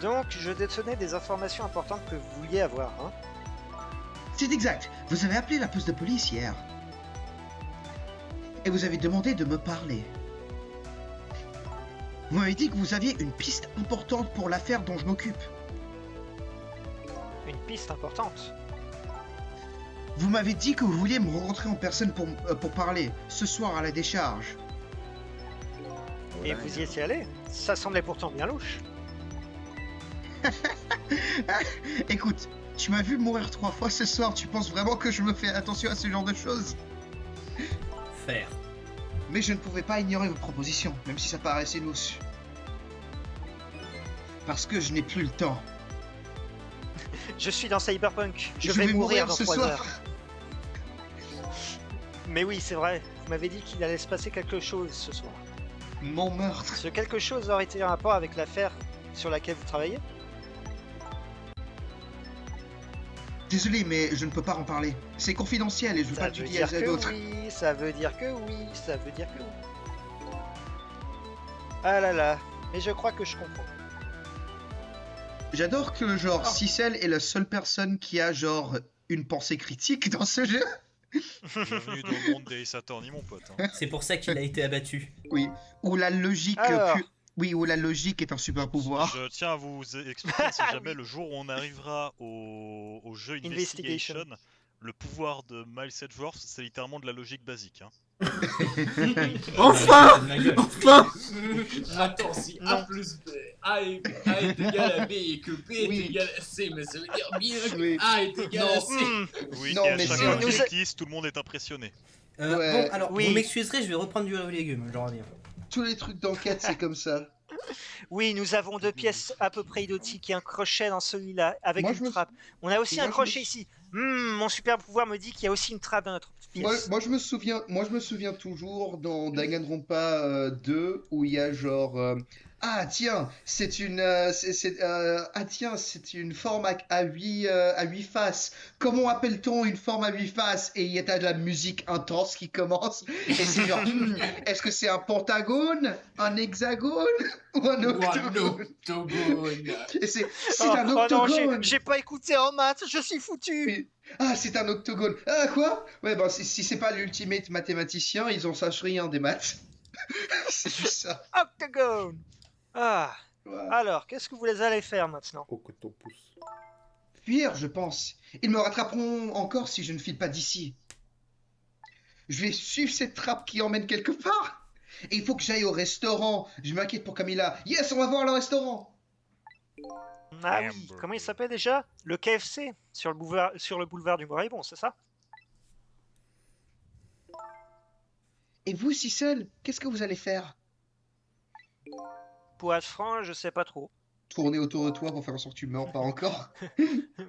Donc, je détenais des informations importantes que vous vouliez avoir, hein? C'est exact. Vous avez appelé la poste de police hier. Et vous avez demandé de me parler. Vous m'avez dit que vous aviez une piste importante pour l'affaire dont je m'occupe. Une piste importante. Vous m'avez dit que vous vouliez me rencontrer en personne pour parler, ce soir à la décharge. Et vous y étiez allé? Ça semblait pourtant bien louche. Écoute, tu m'as vu mourir 3 fois ce soir, tu penses vraiment que je me fais attention à ce genre de choses? Faire. Mais je ne pouvais pas ignorer vos propositions, même si ça paraissait louche. Parce que je n'ai plus le temps. Je suis dans Cyberpunk. Je vais vais mourir dans ce 3 soir. heures. Mais oui, c'est vrai. Vous m'avez dit qu'il allait se passer quelque chose ce soir. Mon meurtre. Ce quelque chose aurait été un rapport avec l'affaire sur laquelle vous travaillez? Désolé, mais je ne peux pas en parler. C'est confidentiel et je veux pas Ça le veut dire dire à que d'autres. oui, ça veut dire que oui, ça veut dire que oui. Ah là là, mais je crois que je comprends. J'adore que genre Oh. Cicel est la seule personne qui a genre une pensée critique dans ce jeu. Bienvenue dans le monde des Saturni, mon pote. Hein. C'est pour ça qu'il a été abattu. Oui. Ou la logique. Alors. Oui, ou la logique est un super pouvoir. Je tiens à vous expliquer, si jamais le jour où on arrivera au jeu Investigation. Investigation, le pouvoir de Miles Edgeworth, c'est littéralement de la logique basique. Hein. Enfin, De ma gueule. enfin. Attends, si A plus B, A est égal à B et que B est Oui. égal à C, mais ça veut dire bien que Oui. A est égal à C. Oui, Non, et à mais chaque c'est- fois nous qu'il a- utilise, tout le monde est impressionné. Ouais. Bon, alors, Oui. vous m'excuserez, je vais reprendre du riz aux légumes, je reviens. Tous les trucs d'enquête, c'est comme ça. Oui, nous avons 2 pièces à peu près identiques et un crochet dans celui-là avec Moi, une je me- trappe. On a aussi Moi, un je me- crochet ici. Mon super pouvoir me dit qu'il y a aussi une trappe dans notre pièce. Moi, je me souviens toujours dans Danganronpa 2 où il y a genre ah tiens, c'est une c'est une forme à 8 faces. Comment appelle-t-on une forme à 8 faces? Et il y a de la musique intense qui commence et c'est genre est-ce que c'est un pentagone, un hexagone ou un Ou un octogone? octogone. Et c'est Oh, un oh non, octogone. j'ai pas écouté en maths, je suis foutu. Ah, c'est un octogone. Ah, quoi? Ouais, bah, si c'est pas l'ultimate mathématicien, ils en sachent rien des maths. C'est juste ça. Octogone. Ah, Ouais. alors, qu'est-ce que vous allez faire maintenant? Au coton pouce. Fuir, je pense. Ils me rattraperont encore si je ne file pas d'ici. Je vais suivre cette trappe qui emmène quelque part. Et il faut que j'aille au restaurant. Je m'inquiète pour Camilla. Yes, on va voir le restaurant. Ah oui, comment il s'appelle déjà? Le KFC, sur le boulevard du Moribond, c'est ça? Et vous, Cicel, qu'est-ce que vous allez faire? Pour être franc, je sais pas trop. tourner autour de toi pour faire en sorte que tu meurs pas encore.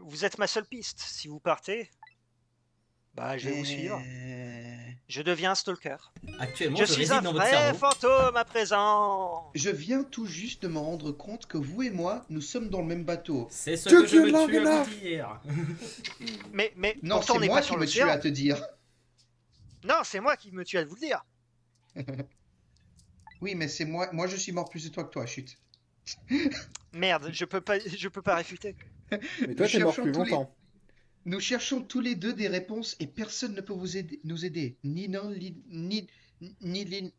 Vous êtes ma seule piste. Si vous partez, bah je vais vous suivre. Je deviens un stalker. Actuellement, Je je suis réside un dans votre vrai cerveau. fantôme à présent. Je viens tout juste de me rendre compte que vous et moi, nous sommes dans le même bateau. C'est ce Tu que je es me long tue à enough. vous dire. Mais Non, pourtant on c'est n'est moi pas qui sur me tue à l'océan. te dire. Non, c'est moi qui me tue à vous le dire. Oui, mais c'est moi. Moi, je suis mort plus de toi que toi, chut. Merde, je peux pas réfuter. Mais toi, t'es mort plus longtemps. Nous cherchons tous les deux des réponses et personne ne peut nous aider. Ni l'un, ni l'un.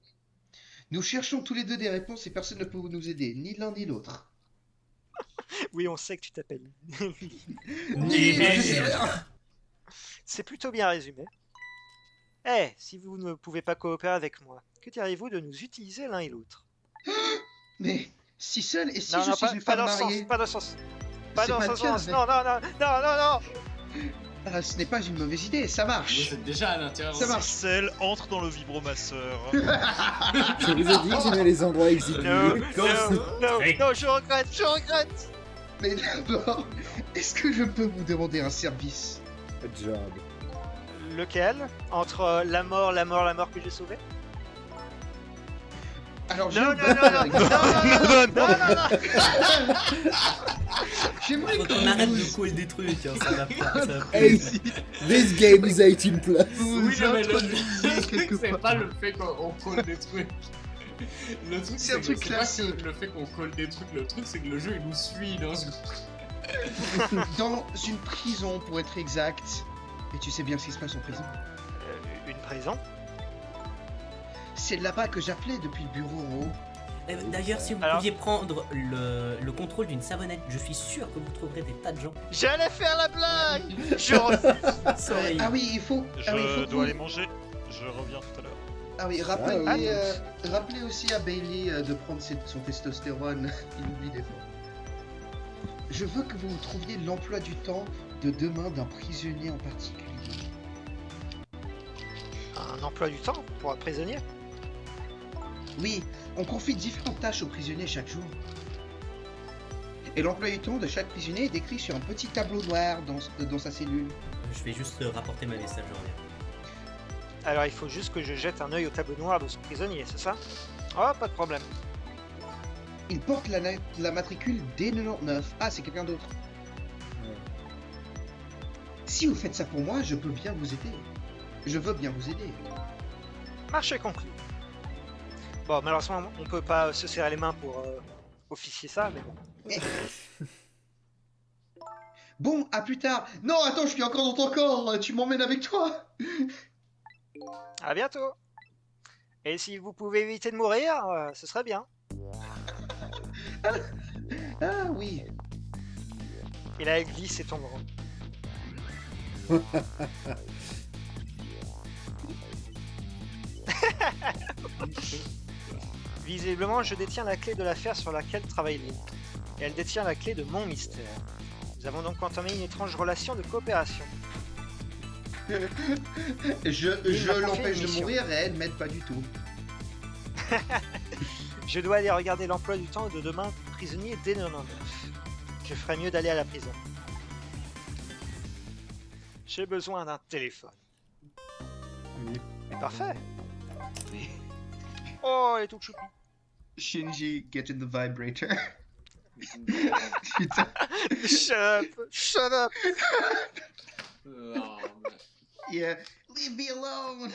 Nous cherchons tous les deux des réponses et personne ne peut nous aider. Ni l'un ni l'autre. Oui, on sait que tu t'appelles. C'est plutôt bien résumé. Eh, si vous ne pouvez pas coopérer avec moi, que diriez-vous de nous utiliser l'un et l'autre? Mais si seul et si Non, je non, suis une pas femme dans ce mariée. sens, pas dans ce sens. Pas C'est dans pas ce le cas, sens. mais- Non, non, non, non, non, non. Ah, ce n'est pas une mauvaise idée, ça Vous marche. êtes déjà à l'intérieur. Ça marche. Celle entre dans le vibromasseur. Je vous ai dit que j'aimais les endroits exigus. Non, Cause- non, Hey. non, je regrette. Mais d'abord, est-ce que je peux vous demander un service? Job. Lequel? Entre la mort que j'ai sauvée? Alors, Non, non, j'aimerais- non, non. J'aimerais Faut que qu'on arrête vous- de couler des trucs, hein, ça va pas. Ça va pas. Hey, this game is 18 plus. vous Oui, non, mais introduisiez quelque c'est part. pas le fait qu'on colle des trucs. Le truc, C'est un truc pas classique. que le fait qu'on colle des trucs, le truc, c'est que le jeu il nous suit dans ce... Dans une prison, pour être exact. Et tu sais bien ce qui se passe en prison. Une prison? C'est là-bas que j'appelais depuis le bureau en haut. D'ailleurs, si vous Alors- pouviez prendre le contrôle d'une savonnette, je suis sûr que vous trouverez des tas de gens. J'allais faire la blague. Je refuse. Sorry. Ah oui, il faut. Ah oui, il faut Je que dois vous- aller manger. Je reviens tout à l'heure. Ah oui, rappelez aussi à Bailey de prendre son testostérone. Il oublie des fois. Je veux que vous trouviez l'emploi du temps de demain d'un prisonnier en particulier. Un emploi du temps pour un prisonnier? Oui, on confie différentes tâches aux prisonniers chaque jour. Et l'emploi du temps de chaque prisonnier est décrit sur un petit tableau noir dans sa cellule. Je vais juste rapporter ma message en l'air. Alors il faut juste que je jette un œil au tableau noir de ce prisonnier, c'est ça? Oh, pas de problème. Il porte la matricule D99. Ah, c'est quelqu'un d'autre. Ouais. Si vous faites ça pour moi, je peux bien vous aider. Je veux bien vous aider. Marché conclu. Bon, malheureusement, on peut pas se serrer les mains pour officier ça, mais bon. Bon, à plus tard. Non, attends, je suis encore dans ton corps. Tu m'emmènes avec toi. À bientôt. Et si vous pouvez éviter de mourir, ce serait bien. Ah oui. Et là, elle glisse et tombe. Visiblement, je détiens la clé de l'affaire sur laquelle travaille Lynn. Et elle détient la clé de mon mystère. Nous avons donc entamé une étrange relation de coopération. Je m'a l'empêche confié une de mission. mourir et elle m'aide pas du tout. Je dois aller regarder l'emploi du temps de demain prisonnier D99. Je ferais mieux d'aller à la prison. J'ai besoin d'un téléphone. Oui. Parfait. Oh, elle est toute choupie. Shinji, get in the vibrator. Putain. Shut up. Shut up. Non, mais... Yeah. Leave me alone.